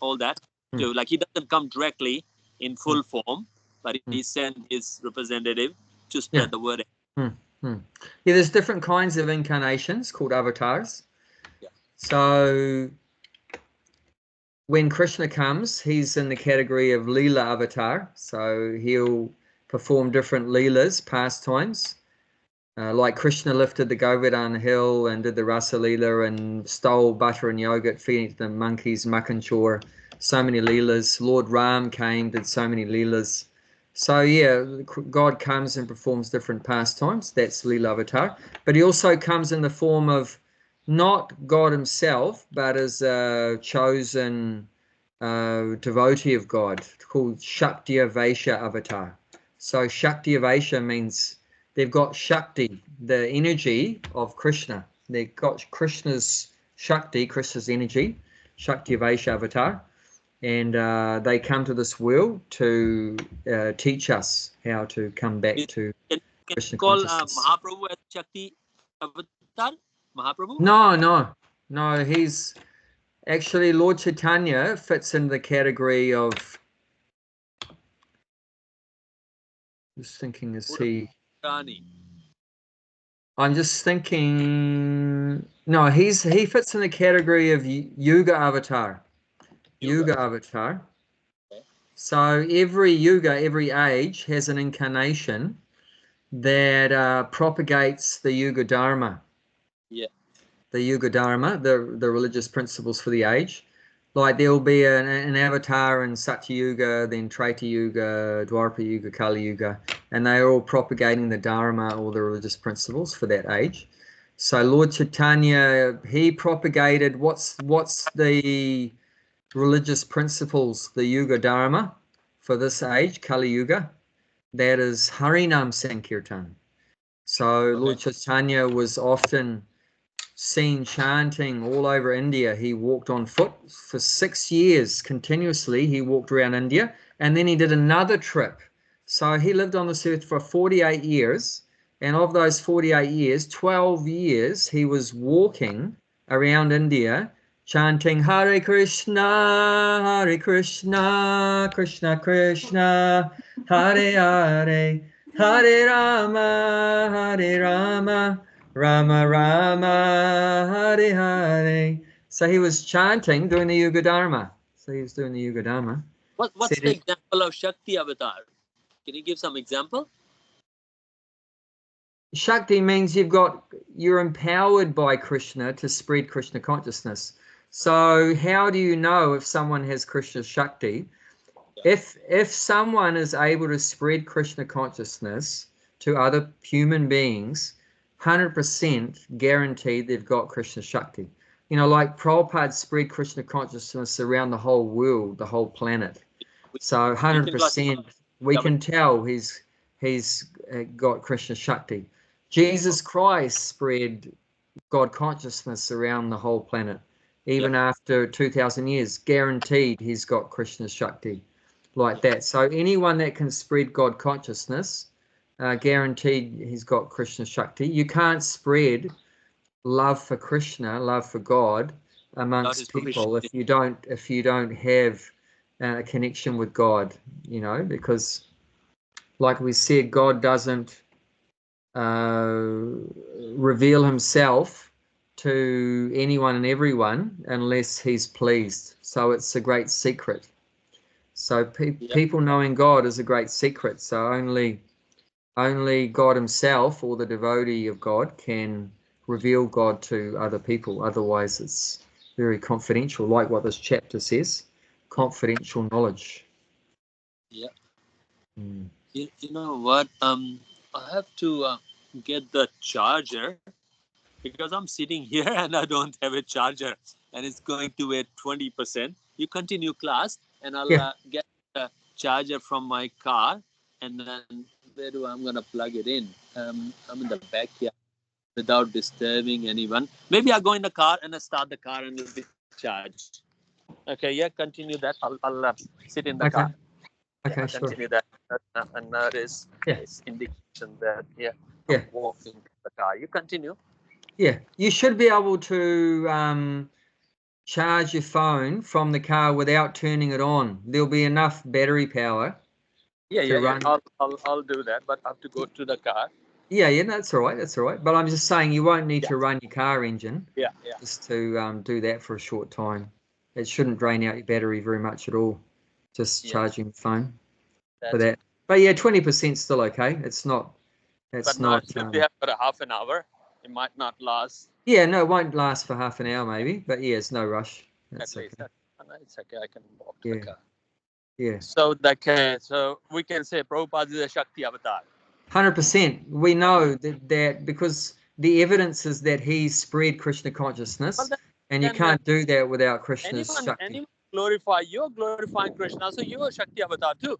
all that to, like, he doesn't come directly in full form, but he sent his representative to spread the word out. Yeah, there's different kinds of incarnations called avatars. So when Krishna comes, he's in the category of Leela avatar. So he'll perform different Leelas, pastimes. Like Krishna lifted the Govardhan hill and did the Rasa Leela and stole butter and yogurt, feeding the monkeys, Makanchor, so many Leelas. Lord Ram came, did so many Leelas. So yeah, God comes and performs different pastimes. That's Leela avatar. But he also comes in the form of not God himself, but as a chosen devotee of God, called Shaktiya Vaishya avatar. So Shaktiya Vaishya means they've got Shakti, the energy of Krishna. They've got Krishna's Shakti, Krishna's energy, Shaktiya Vaishya avatar. And they come to this world to teach us how to come back to Krishna consciousness. Mahaprabhu as Shakti avatar? Mahaprabhu? No. He's actually, Lord Chaitanya fits in the category of. Just thinking, is he? I'm just thinking. No, he fits in the category of Yuga avatar. Yuga avatar. Okay. So every yuga, every age has an incarnation that propagates the Yuga Dharma. Yeah. The Yuga Dharma, the religious principles for the age. Like there will be an avatar in Satya Yuga, then Treta Yuga, Dwapara Yuga, Kali Yuga, and they are all propagating the Dharma or the religious principles for that age. So Lord Chaitanya, he propagated what's the religious principles, the Yuga Dharma for this age, Kali Yuga. That is Harinam Sankirtan. So Lord Chaitanya was often seen chanting all over India. He walked on foot for 6 years continuously. He walked around India, and then he did another trip. So he lived on this earth for 48 years, and of those 48 years, 12 years he was walking around India chanting Hare Krishna, Krishna Krishna, Hare Hare, Hare Rama, Rama Rama, Hare Hare. So he was chanting, doing the Yuga Dharma. So he was doing the Yuga Dharma. What's the example of Shakti avatar? Can you give some example? Shakti means you're empowered by Krishna to spread Krishna consciousness. So how do you know if someone has Krishna Shakti? If someone is able to spread Krishna consciousness to other human beings, 100% guaranteed they've got Krishna Shakti. You know, like Prabhupada spread Krishna consciousness around the whole world, the whole planet. So 100% we can tell he's got Krishna Shakti. Jesus Christ spread God consciousness around the whole planet. Even after 2,000 years, guaranteed he's got Krishna Shakti like that. So anyone that can spread God consciousness, guaranteed he's got Krishna Shakti. You can't spread love for Krishna, love for God amongst people if you don't have a connection with God, you know, because like we said, God doesn't reveal himself to anyone and everyone unless he's pleased. So it's a great secret. So people knowing God is a great secret. So only God himself or the devotee of God can reveal God to other people. Otherwise it's very confidential, like what this chapter says, confidential knowledge. You know what, I have to get the charger because I'm sitting here and I don't have a charger and it's going to be 20%. You continue class and I'll get the charger from my car, and then I'm going to plug it in. I'm in the back here without disturbing anyone. Maybe I'll go in the car and I'll start the car and it'll be charged. Okay, continue that. I'll sit in the car. Okay, sure. Continue that. And that is indication that, I'm walking the car. You continue. Yeah, you should be able to charge your phone from the car without turning it on. There'll be enough battery power. Run. I'll do that, but I have to go to the car. Yeah, that's all right. That's all right. But I'm just saying you won't need to run your car engine. Just to do that for a short time. It shouldn't drain out your battery very much at all. Just charging the phone for that. But 20% still okay. It's not. It's not. If you have for a half an hour, it might not last. Yeah, no, it won't last for half an hour maybe. But it's no rush. That's at least okay. It's okay. I can walk to the car. Yeah. So we can say Prabhupada is a Shakti avatar. 100%. We know that because the evidence is that he spread Krishna consciousness, and you can't do that without Krishna's Shakti. Anyone you're glorifying Krishna, so you're a Shakti avatar too.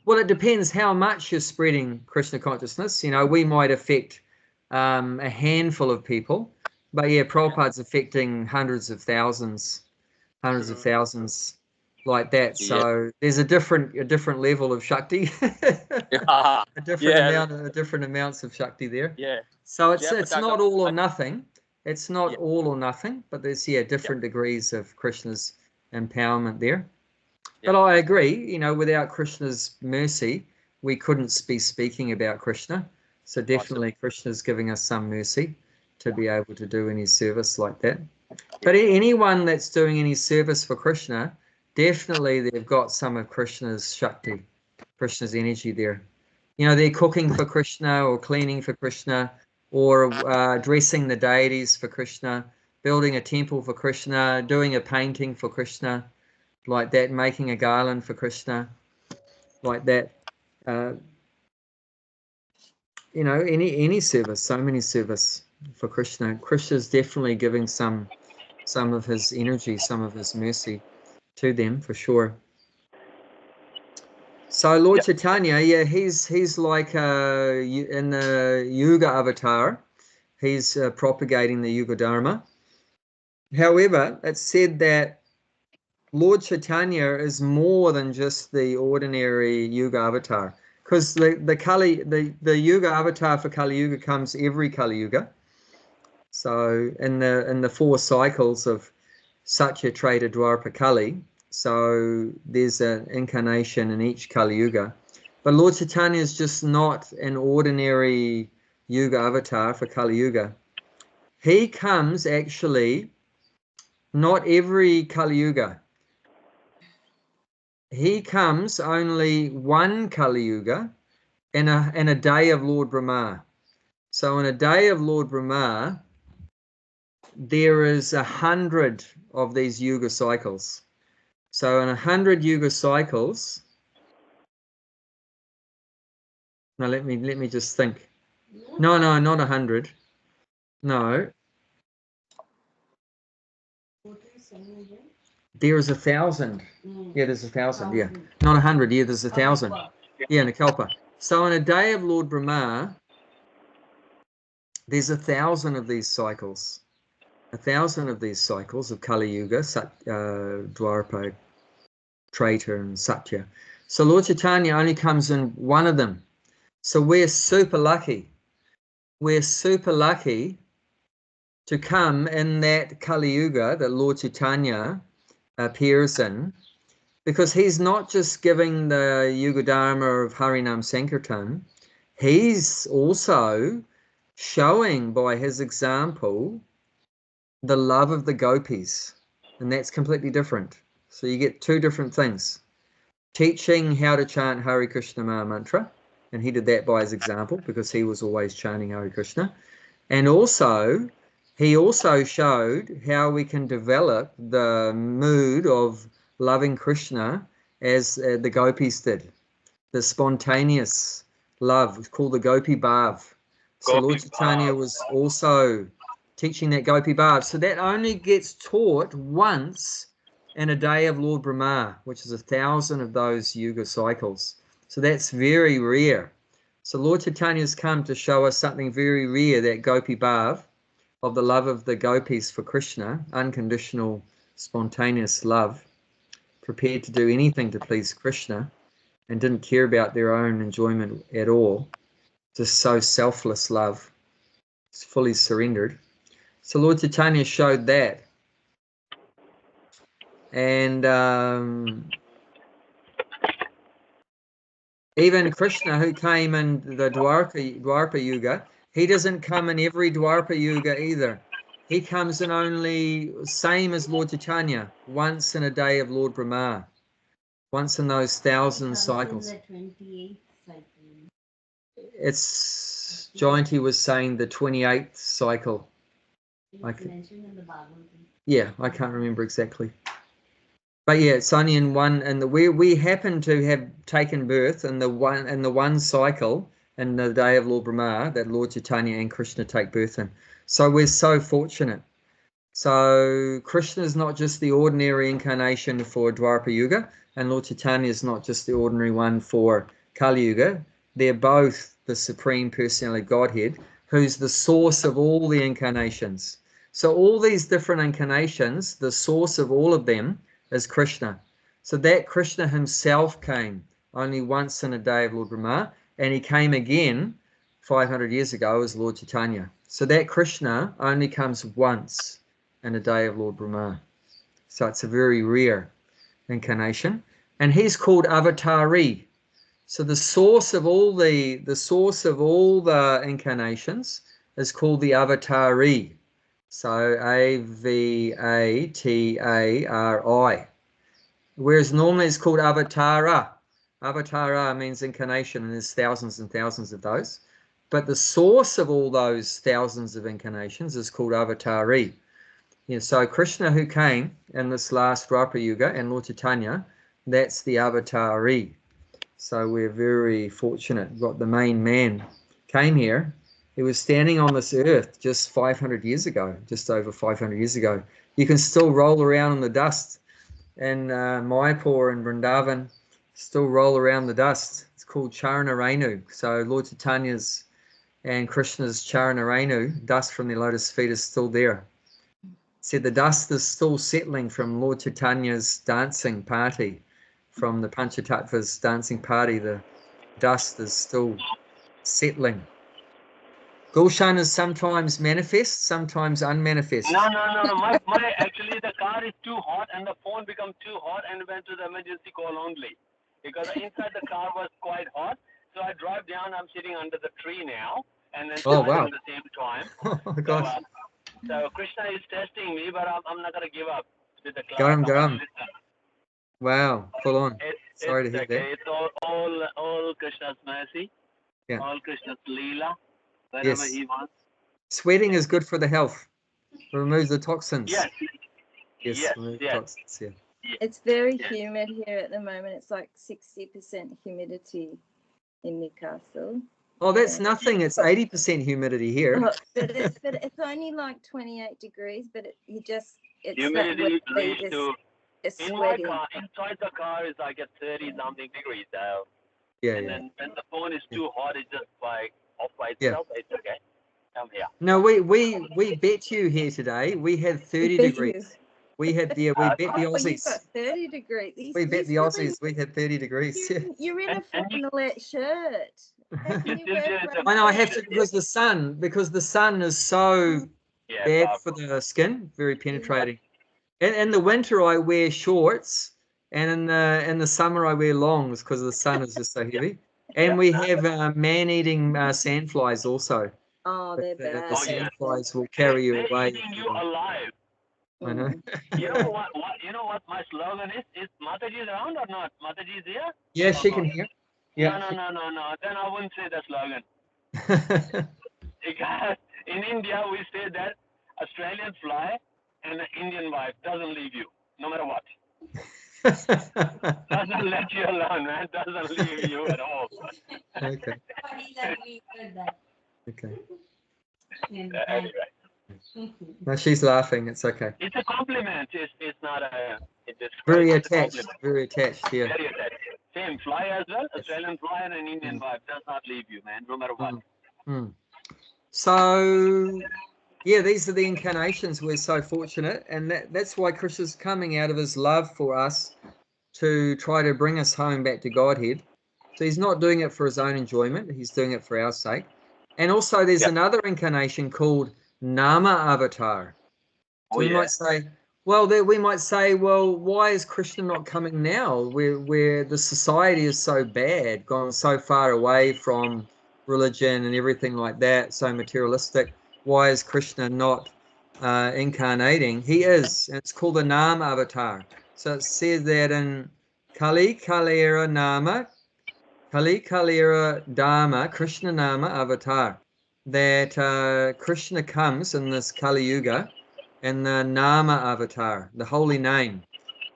Well, it depends how much you're spreading Krishna consciousness. You know, we might affect a handful of people, but Prabhupada's affecting hundreds of thousands like that. So there's a different level of Shakti, different amounts of Shakti there. So it's not all or nothing. It's not all or nothing, but there's different degrees of Krishna's empowerment there. But I agree, you know, without Krishna's mercy, we couldn't be speaking about Krishna. So definitely Krishna's giving us some mercy to be able to do any service like that. But anyone that's doing any service for Krishna, definitely they've got some of Krishna's Shakti, Krishna's energy there. You know, they're cooking for Krishna or cleaning for Krishna or dressing the deities for Krishna, building a temple for Krishna, doing a painting for Krishna, like that, making a garland for Krishna, like that. You know, any service, so many service for Krishna. Krishna's definitely giving some of his energy, some of his mercy to them for sure. So Lord Chaitanya, yeah, he's like in the Yuga avatar. He's propagating the Yuga Dharma. However, it's said that Lord Chaitanya is more than just the ordinary Yuga avatar, because the Yuga avatar for Kali Yuga comes every Kali Yuga. So in the 4 cycles of Satya, Treta, Dwapara, Kali, so there's an incarnation in each Kali Yuga. But Lord Chaitanya is just not an ordinary Yuga avatar for Kali Yuga. He comes actually not every Kali Yuga. He comes only one Kali Yuga in a day of Lord Brahma. So in a day of Lord Brahma, there is 100 of these Yuga cycles. So in 100 Yuga cycles, now let me just think. No, not 100. No. There is 1,000. Yeah, there's 1,000. Yeah, not 100. Yeah, there's 1,000. Yeah, in a kalpa. So on a day of Lord Brahma, there's 1,000 of these cycles. 1,000 of these cycles of Kali Yuga, Dwapara, Treta, and Satya. So Lord Chaitanya only comes in one of them. So we're super lucky. We're super lucky to come in that Kali Yuga that Lord Chaitanya appears in, because he's not just giving the Yuga Dharma of Harinam Sankirtan, he's also showing by his example the love of the gopis, and that's completely different. So you get 2 different things. Teaching how to chant Hare Krishna Maha Mantra, and he did that by his example because he was always chanting Hare Krishna. And also, he also showed how we can develop the mood of loving Krishna as the gopis did. The spontaneous love, it's called the Gopi Bhav. So Lord Chaitanya was also teaching that Gopi Bhav. So that only gets taught once in a day of Lord Brahma, which is 1,000 of those Yuga cycles. So that's very rare. So Lord Chaitanya has come to show us something very rare, that Gopi Bhav, of the love of the gopis for Krishna, unconditional, spontaneous love, prepared to do anything to please Krishna, and didn't care about their own enjoyment at all. Just so selfless love. It's fully surrendered. So Lord Chaitanya showed that. And even Krishna, who came in the Dwapara Yuga, he doesn't come in every Dwapara Yuga either. He comes in only, same as Lord Chaitanya, once in a day of Lord Brahma. Once in those 1,000 cycles. It's, Jayanti was saying the 28th cycle. Yeah, I can't remember exactly. But yeah, it's only in one, and we happen to have taken birth in the one cycle in the day of Lord Brahma that Lord Chaitanya and Krishna take birth in. So we're so fortunate. So Krishna is not just the ordinary incarnation for Dwapara Yuga, and Lord Chaitanya is not just the ordinary one for Kali Yuga. They're both the Supreme Personality of Godhead, who's the source of all the incarnations. So all these different incarnations, the source of all of them is Krishna. So that Krishna himself came only once in a day of Lord Brahma, and he came again 500 years ago as Lord Chaitanya. So that Krishna only comes once in a day of Lord Brahma. So it's a very rare incarnation, and he's called Avatari. So the source of all the incarnations is called the Avatari. So Avatari. Whereas normally it's called Avatara. Avatara means incarnation, and there's thousands and thousands of those. But the source of all those thousands of incarnations is called Avatari. Yeah, so Krishna, who came in this last Dwapara Yuga, and Lord Chaitanya, that's the Avatari. So we're very fortunate. We've got the main man came here. He was standing on this earth just 500 years ago, just over 500 years ago. You can still roll around in the dust in Mayapur and Vrindavan still roll around the dust. It's called Charana Renu. So Lord Chaitanya's and Krishna's Charana Renu, dust from their lotus feet, is still there. Said the dust is still settling from Lord Chaitanya's dancing party, from the Panchatattva's dancing party. The dust is still settling. Gulshan is sometimes manifest, sometimes unmanifest. No. Actually, the car is too hot and the phone became too hot and went to the emergency call only. Because inside the car was quite hot. So I drive down, I'm sitting under the tree now. And then at the same time. Oh, gosh. So Krishna is testing me, but I'm not going to give up with the class. Go on. Wow, full on. Sorry to hear that. It's all Krishna's mercy. Yeah. All Krishna's leela. Whenever he wants. Sweating is good for the health. It removes the toxins. Yes. Toxins, yeah. It's very humid here at the moment. It's like 60% humidity in Newcastle. Oh, that's nothing. It's 80% humidity here. But it's only like 28 degrees. But it's humidity leads to. It's in my car, inside the car is like at 30-something degrees. So. And then when the phone is too hot, it's just like off by itself. It's okay. Come here. No, we bet you here today. We had 30 degrees. We bet the Aussies. Got 30 degrees. We bet the Aussies. We had 30 degrees. You're in a flannelette shirt. I know I have to because the sun is so bad for the skin, very penetrating. In the winter I wear shorts, and in the summer I wear longs because the sun is just so heavy. And we have man-eating sandflies also. Oh, they're bad. The sandflies will carry you away. Eating you alive. I know. You know what my slogan is? Is Mataji is around or not? Mataji is here? Yeah, she can hear. Yeah. No. Then I wouldn't say the slogan. Because in India we say that Australian fly and the Indian wife doesn't leave you, no matter what. Doesn't let you alone, man. Doesn't leave you at all. Okay. Anyway. No, she's laughing. It's okay. It's a compliment. It's not a. Very attached. Very attached. Yeah. Very attached. Same fly as well. Australian fly and an Indian wife does not leave you, man. No matter what. So, yeah, these are the incarnations. We're so fortunate, and that's why Krishna's coming out of his love for us to try to bring us home back to Godhead. So he's not doing it for his own enjoyment. He's doing it for our sake. And also there's another incarnation called Nama Avatar. So we might say, well, why is Krishna not coming now? Where the society is so bad, gone so far away from religion and everything like that, so materialistic. Why is Krishna not incarnating? He is. And it's called the Nama Avatar. So it says that in Kali Kalera Nama, Kali Kalera Dharma, Krishna Nama Avatar, that Krishna comes in this Kali Yuga in the Nama Avatar, the holy name.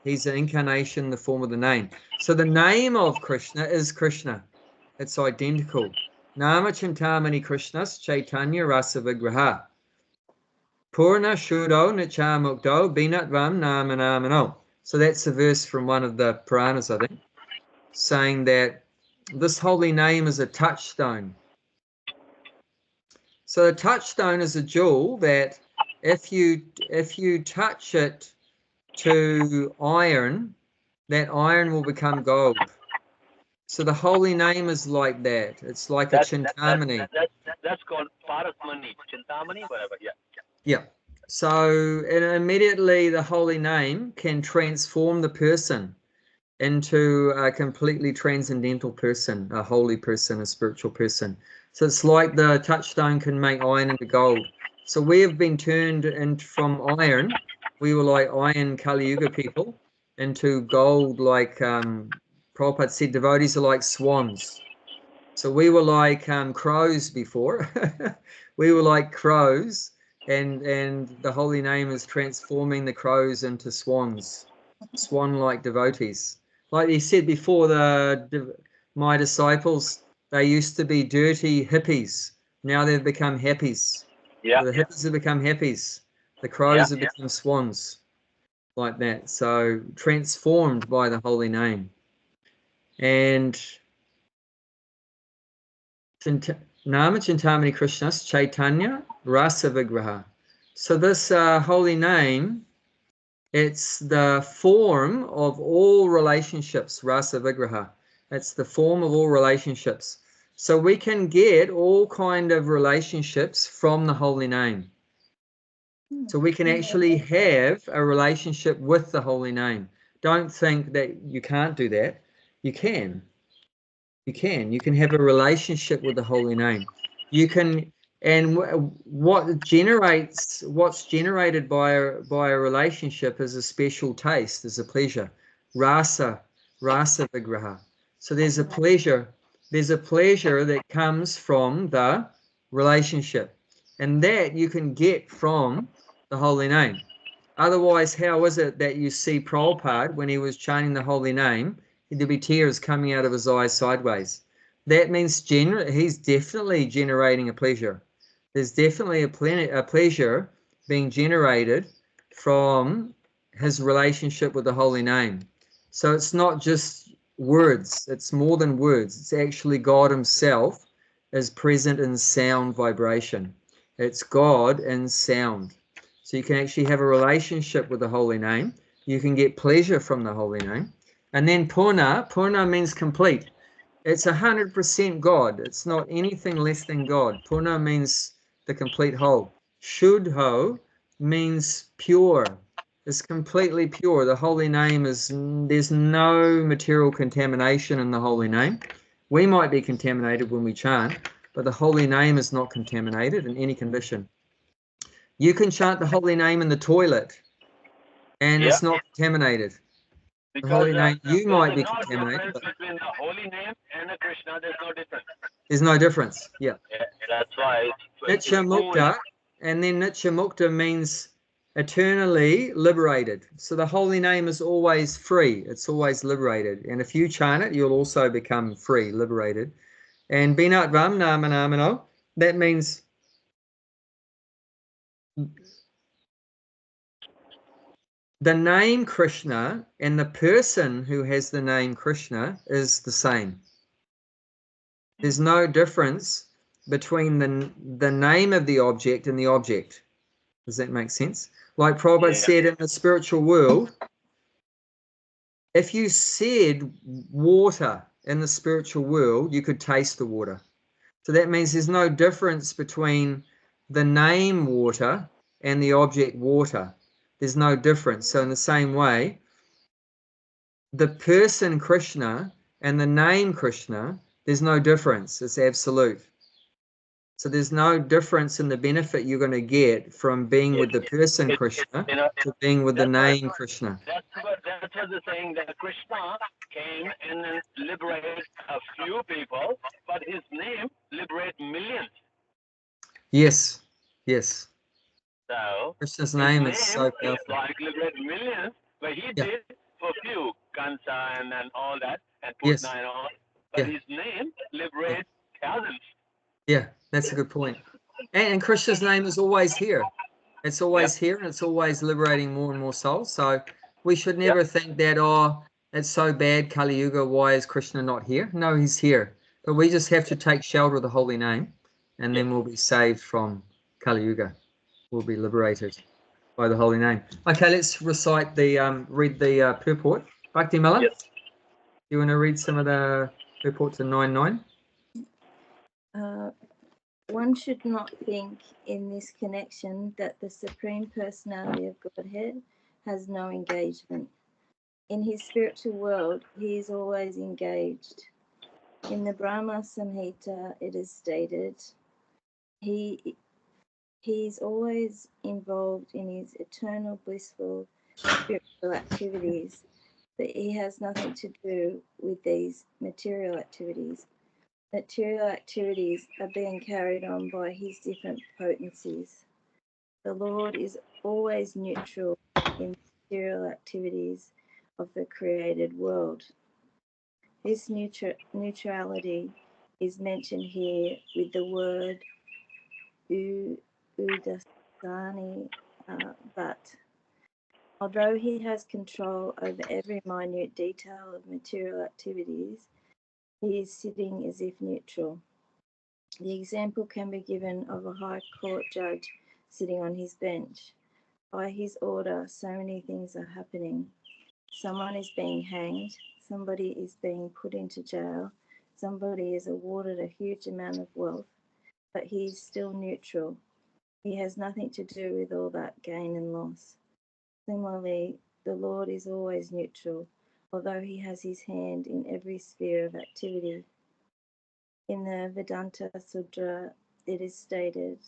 He's an incarnation in the form of the name. So the name of Krishna is Krishna. It's identical. Nama Chintamani Krishnas Chaitanya Rasa Vigraha. Purna Shuddho Nichamukto Binatvam Nama Namano. So that's a verse from one of the Puranas, I think, saying that this holy name is a touchstone. So a touchstone is a jewel that if you touch it to iron, that iron will become gold. So the holy name is like that. It's like a Chintamani. That's called Parasmani, Chintamani, whatever. Yeah. So and immediately the holy name can transform the person into a completely transcendental person, a holy person, a spiritual person. So it's like the touchstone can make iron into gold. So we have been turned from iron. We were like iron Kali Yuga people into gold, like Prabhupada said, devotees are like swans. So we were like crows before. We were like crows, and the holy name is transforming the crows into swans, swan-like devotees. Like he said before, my disciples, they used to be dirty hippies. Now they've become happies. Yeah. So the hippies have become happies. The crows have become swans, like that. So transformed by the holy name. And Nama Chintamani Krishnas Chaitanya Rasa Vigraha. So this holy name, it's the form of all relationships, Rasa Vigraha. It's the form of all relationships. So we can get all kind of relationships from the holy name. So we can actually have a relationship with the holy name. Don't think that you can't do that. You can. You can. You can have a relationship with the holy name. You can, and what's generated by a relationship is a special taste, is a pleasure. Rasa vigraha. So there's a pleasure that comes from the relationship, and that you can get from the holy name. Otherwise, how is it that you see Prabhupada, when he was chanting the holy name, there'd be tears coming out of his eyes sideways? That means he's definitely generating a pleasure. There's definitely a pleasure being generated from his relationship with the holy name. So it's not just words. It's more than words. It's actually God himself is present in sound vibration. It's God in sound. So you can actually have a relationship with the holy name. You can get pleasure from the holy name. And then Purna means complete. It's 100% God. It's not anything less than God. Purna means the complete whole. Shuddho means pure. It's completely pure. The holy name there's no material contamination in the holy name. We might be contaminated when we chant, but the holy name is not contaminated in any condition. You can chant the holy name in the toilet, and it's not contaminated. Because the holy name, you might be no contaminated. But between the holy name and a Krishna, there's no difference. There's no difference. Yeah. That's why. Nitya Mukta, and then Nitya Mukta means eternally liberated. So the holy name is always free. It's always liberated. And if you chant it, you'll also become free, liberated. And Binatvam Namanamano, that means the name Krishna and the person who has the name Krishna is the same. There's no difference between the name of the object and the object. Does that make sense? Like Prabhupada said, in the spiritual world, if you said water in the spiritual world, you could taste the water. So that means there's no difference between the name water and the object water. There's no difference. So in the same way, the person Krishna and the name Krishna, there's no difference. It's absolute. So there's no difference in the benefit you're going to get from being with the person Krishna to being with the name Krishna. That's what they're saying, that Krishna came and liberated a few people, but his name liberated millions. Yes, yes. So Krishna's name is so powerful. Like liberate millions, but he did for few, Kansa and all that, and Putna and all. But his name liberates thousands. Yeah, that's a good point. And Krishna's name is always here. It's always here, and it's always liberating more and more souls. So we should never think that, oh, it's so bad, Kali Yuga, why is Krishna not here? No, he's here. But we just have to take shelter of the holy name, and then we'll be saved from Kali Yuga. We'll be liberated by the holy name. Okay, let's recite read the purport. Bhakti Mala, you want to read some of the purport to 9.9? One should not think in this connection that the Supreme Personality of Godhead has no engagement. In his spiritual world, he is always engaged. In the Brahma Samhita, it is stated, he is always involved in his eternal blissful spiritual activities, but he has nothing to do with these material activities. Material activities are being carried on by his different potencies. The Lord is always neutral in material activities of the created world. This neutrality is mentioned here with the word udasani, but Although he has control over every minute detail of material activities, he is sitting as if neutral. The example can be given of a high court judge sitting on his bench. By his order, so many things are happening. Someone is being hanged, somebody is being put into jail, somebody is awarded a huge amount of wealth, but he is still neutral. He has nothing to do with all that gain and loss. Similarly, the Lord is always neutral, although he has his hand in every sphere of activity. In the Vedanta Sutra, it is stated,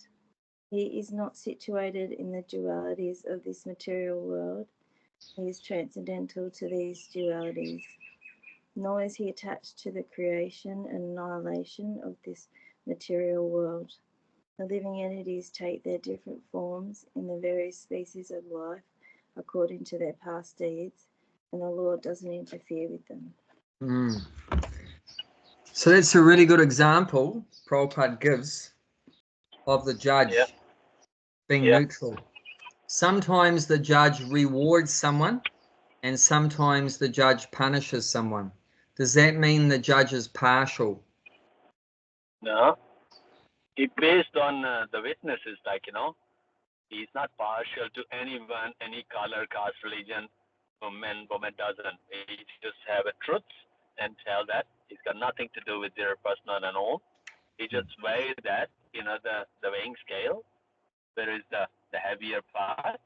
he is not situated in the dualities of this material world. He is transcendental to these dualities, nor is he attached to the creation and annihilation of this material world. The living entities take their different forms in the various species of life according to their past deeds, and the Lord doesn't interfere with them. So that's a really good example Prabhupada gives of the judge being neutral. Sometimes the judge rewards someone and sometimes the judge punishes someone. Does that mean the judge is partial? No. It's based on the witnesses, like, he's not partial to anyone, any color, caste, religion, woman doesn't. He just have a truth and tell that. He's got nothing to do with their personal and all. He just weighs that, the weighing scale. There is the heavier part,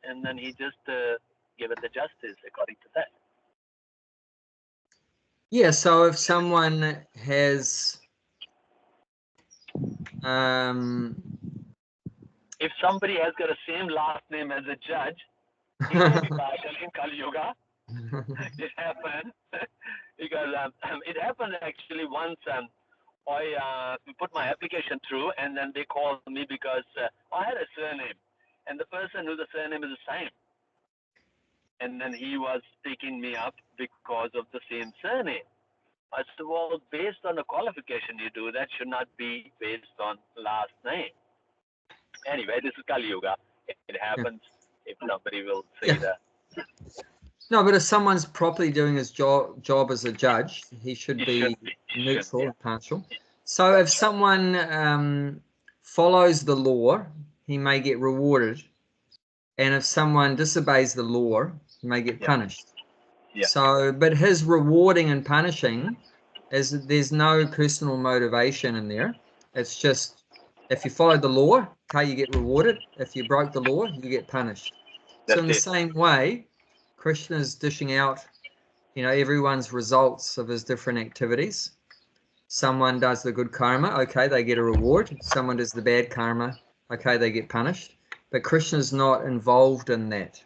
and then he just give it the justice according to that. Yeah, so if someone has if somebody has got the same last name as a judge, he may be partial in Kali Yuga. It happened because it happened actually once. I put my application through, and then they called me because I had a surname, and the person whose surname is the same. And then he was picking me up because of the same surname. I said, well, based on the qualification you do, that should not be based on last name. Anyway, this is Kali Yuga. It happens if somebody will say that. No, but if someone's properly doing his job as a judge, he should be neutral and partial. So if someone follows the law, he may get rewarded. And if someone disobeys the law, he may get punished. Yeah. So, but his rewarding and punishing there's no personal motivation in there. It's just, if you follow the law, okay, you get rewarded. If you broke the law, you get punished. So in the same way, Krishna's dishing out, everyone's results of his different activities. Someone does the good karma, okay, they get a reward. Someone does the bad karma, okay, they get punished. But Krishna's not involved in that.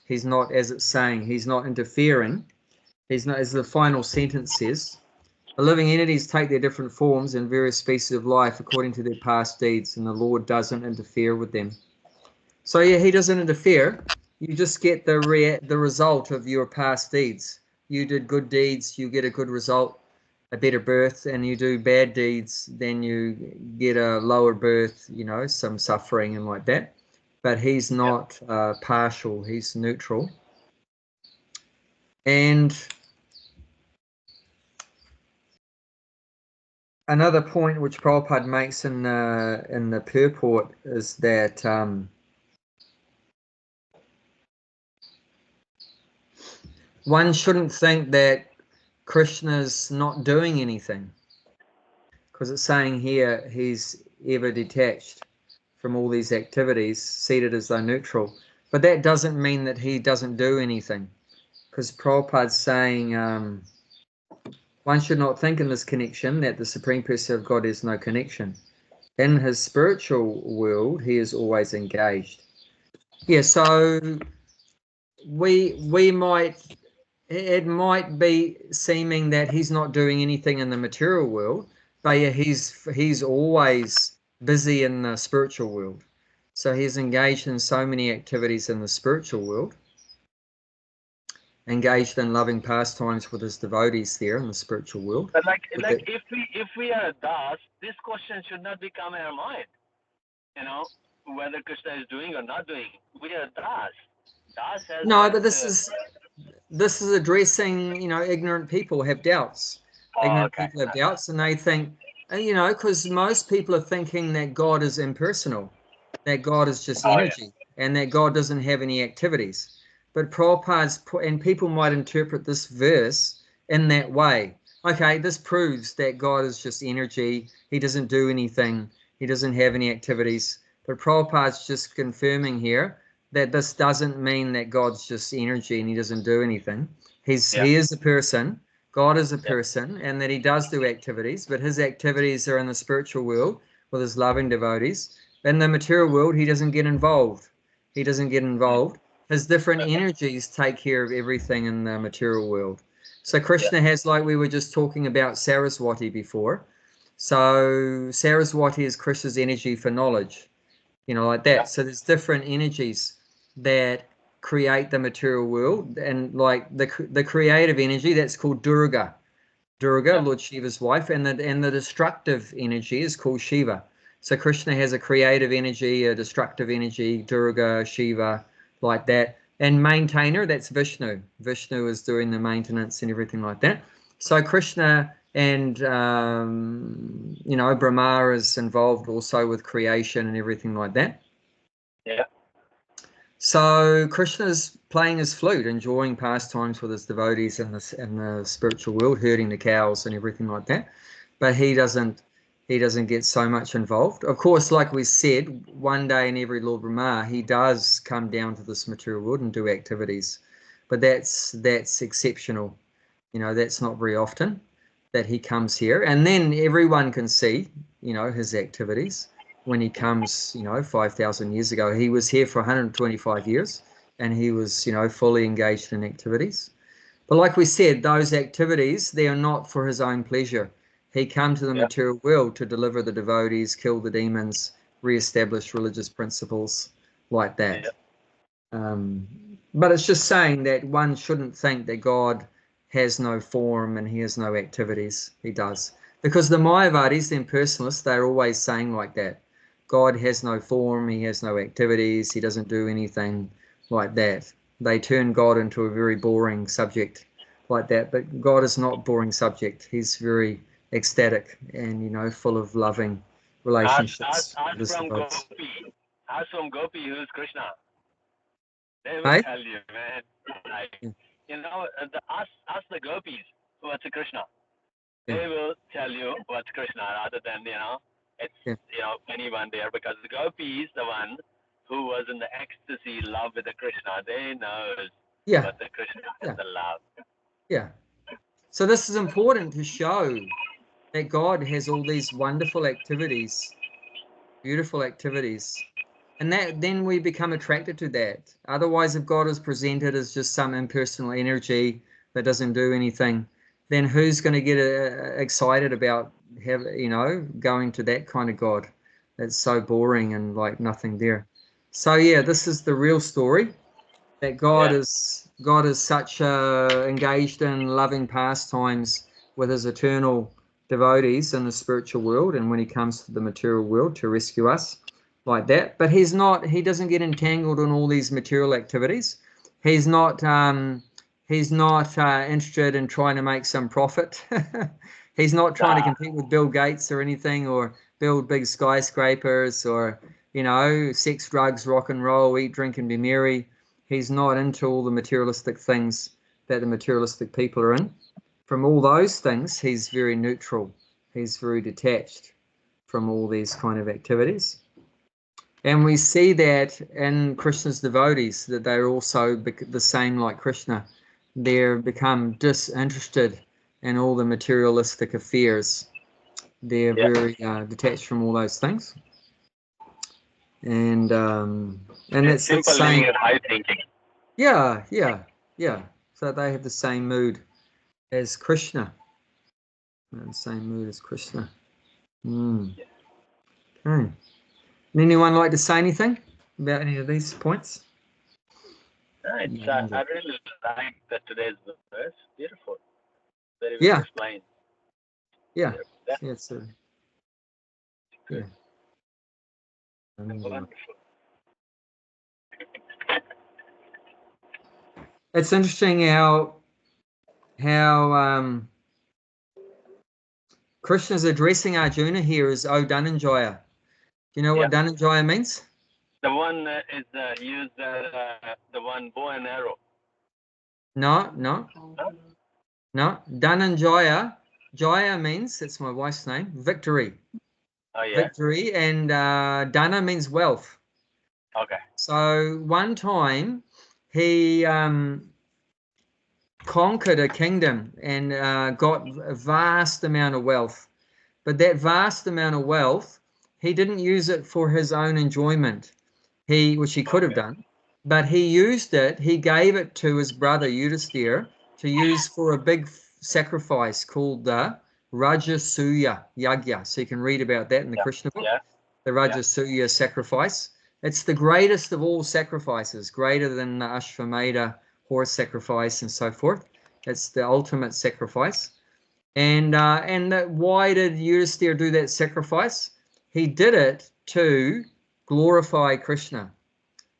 He's not, as it's saying, he's not interfering. He's not, as the final sentence says, the living entities take their different forms in various species of life according to their past deeds, and the Lord doesn't interfere with them. So yeah, he doesn't interfere. You just get the result of your past deeds. You did good deeds, you get a good result, a better birth, and you do bad deeds, then you get a lower birth, some suffering and like that. But he's not partial, he's neutral. And another point which Prabhupada makes in the purport is that one shouldn't think that Krishna's not doing anything, because it's saying here he's ever detached from all these activities, seated as though neutral. But that doesn't mean that he doesn't do anything, because Prabhupada's saying one should not think in this connection that the Supreme Person of God has no connection. In his spiritual world, he is always engaged. Yeah, so it might be seeming that he's not doing anything in the material world, but yeah, he's always busy in the spiritual world. So he's engaged in so many activities in the spiritual world, engaged in loving pastimes with his devotees there in the spiritual world. But if we are a das, this question should not become in our mind. Whether Krishna is doing or not doing. We are a das. No, but this is addressing, ignorant people have doubts. Ignorant people have doubts, and they think, because most people are thinking that God is impersonal, that God is just energy, and that God doesn't have any activities. But Prabhupada's, and people might interpret this verse in that way. Okay, this proves that God is just energy. He doesn't do anything. He doesn't have any activities. But Prabhupada's just confirming here that this doesn't mean that God's just energy and he doesn't do anything. He is a person. God is a person, and that he does do activities, but his activities are in the spiritual world with his loving devotees. In the material world, he doesn't get involved. He doesn't get involved. His different energies take care of everything in the material world. So Krishna has, like we were just talking about Saraswati before. So Saraswati is Krishna's energy for knowledge, like that. So there's different energies that create the material world, and like the creative energy, that's called Durga, Lord Shiva's wife, and the destructive energy is called Shiva. So Krishna has a creative energy, a destructive energy, Durga, Shiva, like that. And maintainer, that's Vishnu. Vishnu is doing the maintenance and everything like that. So Krishna and Brahma is involved also with creation and everything like that. Yeah. So Krishna's playing his flute, enjoying pastimes with his devotees in the spiritual world, herding the cows and everything like that. But he doesn't get so much involved. Of course, like we said, one day in every Lord Brahma, he does come down to this material world and do activities. But that's exceptional. That's not very often that he comes here. And then everyone can see, his activities. When he comes, 5,000 years ago, he was here for 125 years, and he was, fully engaged in activities. But like we said, those activities, they are not for his own pleasure. He came to the material world to deliver the devotees, kill the demons, re-establish religious principles, like that. But it's just saying that one shouldn't think that God has no form and he has no activities. He does. Because the Mayavadis, the impersonalists, they're always saying like that. God has no form, he has no activities, he doesn't do anything, like that. They turn God into a very boring subject, like that. But God is not a boring subject. He's very ecstatic and, full of loving relationships. Ask from Gopi who's Krishna. They will tell you, man. Ask the gopis what's Krishna. They will tell you what's Krishna, rather than it's anyone there, because the gopi is the one who was in the ecstasy love with the Krishna. They know what the Krishna is, the love. Yeah. So this is important to show that God has all these wonderful activities, beautiful activities. And then we become attracted to that. Otherwise, if God is presented as just some impersonal energy that doesn't do anything, then who's going to get excited about going to that kind of God? That's so boring and like nothing there. So this is the real story, that God is such engaged in loving pastimes with his eternal devotees in the spiritual world, and when he comes to the material world to rescue us, like that. But he doesn't get entangled in all these material activities. He's not interested in trying to make some profit. He's not trying to compete with Bill Gates or anything, or build big skyscrapers, or sex, drugs, rock and roll, eat, drink and be merry. He's not into all the materialistic things that the materialistic people are in. From all those things, he's very neutral. He's very detached from all these kind of activities. And we see that in Krishna's devotees, that they're also the same like Krishna. They're become disinterested in all the materialistic affairs. They're very detached from all those things. And it's simple living and high thinking. Yeah. So they have the same mood as Krishna. The same mood as Krishna. Okay. Anyone like to say anything about any of these points? I really like that today's verse. Beautiful. Very well explained. Yeah. It's wonderful. It's interesting how Krishna's addressing Arjuna here as O Dhananjaya. Do you know what Dhananjaya means? The one is used the one bow and arrow. No. Dhananjaya. Jaya means, that's my wife's name, victory. Oh, yeah. Victory, and Dhana means wealth. Okay. So one time he conquered a kingdom and got a vast amount of wealth. But that vast amount of wealth, he didn't use it for his own enjoyment, which he could have done, but he used it, he gave it to his brother Yudhisthira to use for a big sacrifice called the Rajasuya Yagya. So you can read about that in the Krishna book, the Rajasuya sacrifice. It's the greatest of all sacrifices, greater than the Ashvamedha horse sacrifice and so forth. It's the ultimate sacrifice. And why did Yudhisthira do that sacrifice? He did it to glorify Krishna,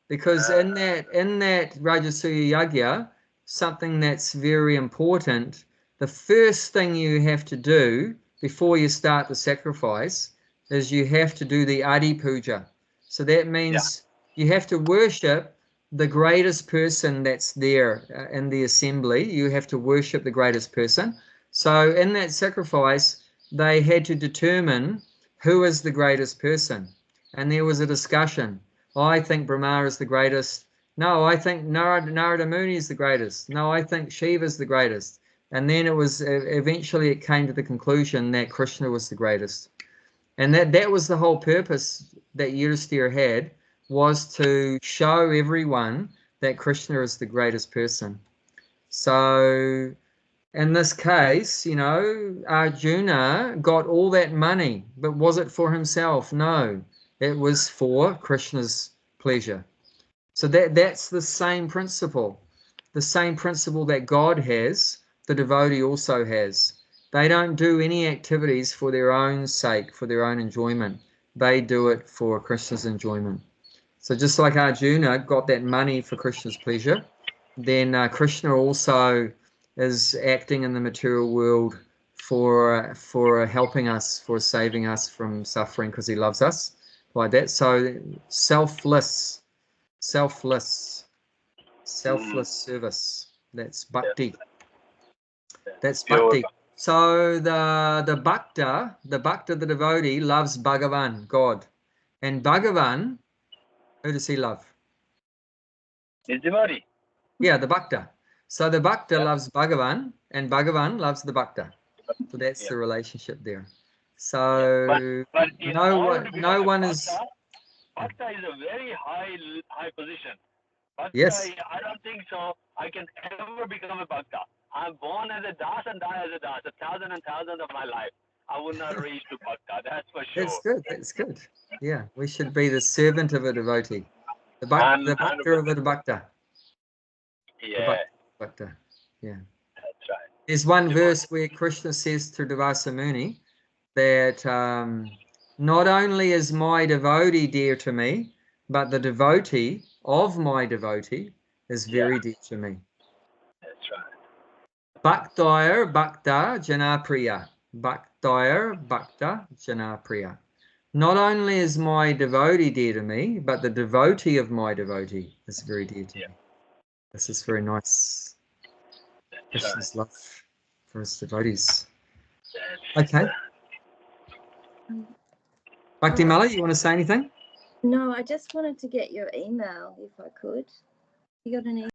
because in that Rajasuya Yagya, something that's very important, the first thing you have to do before you start the sacrifice is you have to do the Adi Puja. So that means you have to worship the greatest person that's there in the assembly. You have to worship the greatest person. So in that sacrifice, they had to determine who is the greatest person. And there was a discussion. I think Brahma is the greatest. No, I think Narada Muni is the greatest. No, I think Shiva is the greatest. And then eventually it came to the conclusion that Krishna was the greatest. And that was the whole purpose that Yudhisthira had, was to show everyone that Krishna is the greatest person. So in this case, Arjuna got all that money, but was it for himself? No, it was for Krishna's pleasure. So that's the same principle. The same principle that God has, the devotee also has. They don't do any activities for their own sake, for their own enjoyment. They do it for Krishna's enjoyment. So just like Arjuna got that money for Krishna's pleasure, then Krishna also is acting in the material world for helping us, for saving us from suffering, because he loves us, like that. So selfless service. That's bhakti. That's bhakti. So the bhakta, the devotee, loves Bhagavan, God. And Bhagavan, who does he love? His devotee. Yeah, the bhakta. So the bhakta loves Bhagavan, and Bhagavan loves the bhakta. So that's the relationship there. So but no one is. Bhakta is a very high position. Bhakta, Yes. I don't think so. I can ever become a bhakta. I'm born as a das and die as a das. 1,000 and thousands of my life, I would not reach to bhakta. That's for sure. That's good. That's good. Yeah, we should be the servant of a devotee, the bhakta of a bhakta. Yeah. Bhakta. Yeah. That's right. There's one verse where Krishna says to Devasa Muni that not only is my devotee dear to me, but the devotee of my devotee is very dear to me. That's right. Bhaktayar Bhakta Janapriya. Bhaktayar Bhakta Janapriya. Not only is my devotee dear to me, but the devotee of my devotee is very dear to me. This is very nice. Krishna's love for his devotees. Okay. Bhakti Mala, you want to say anything? No, I just wanted to get your email if I could. You got an email?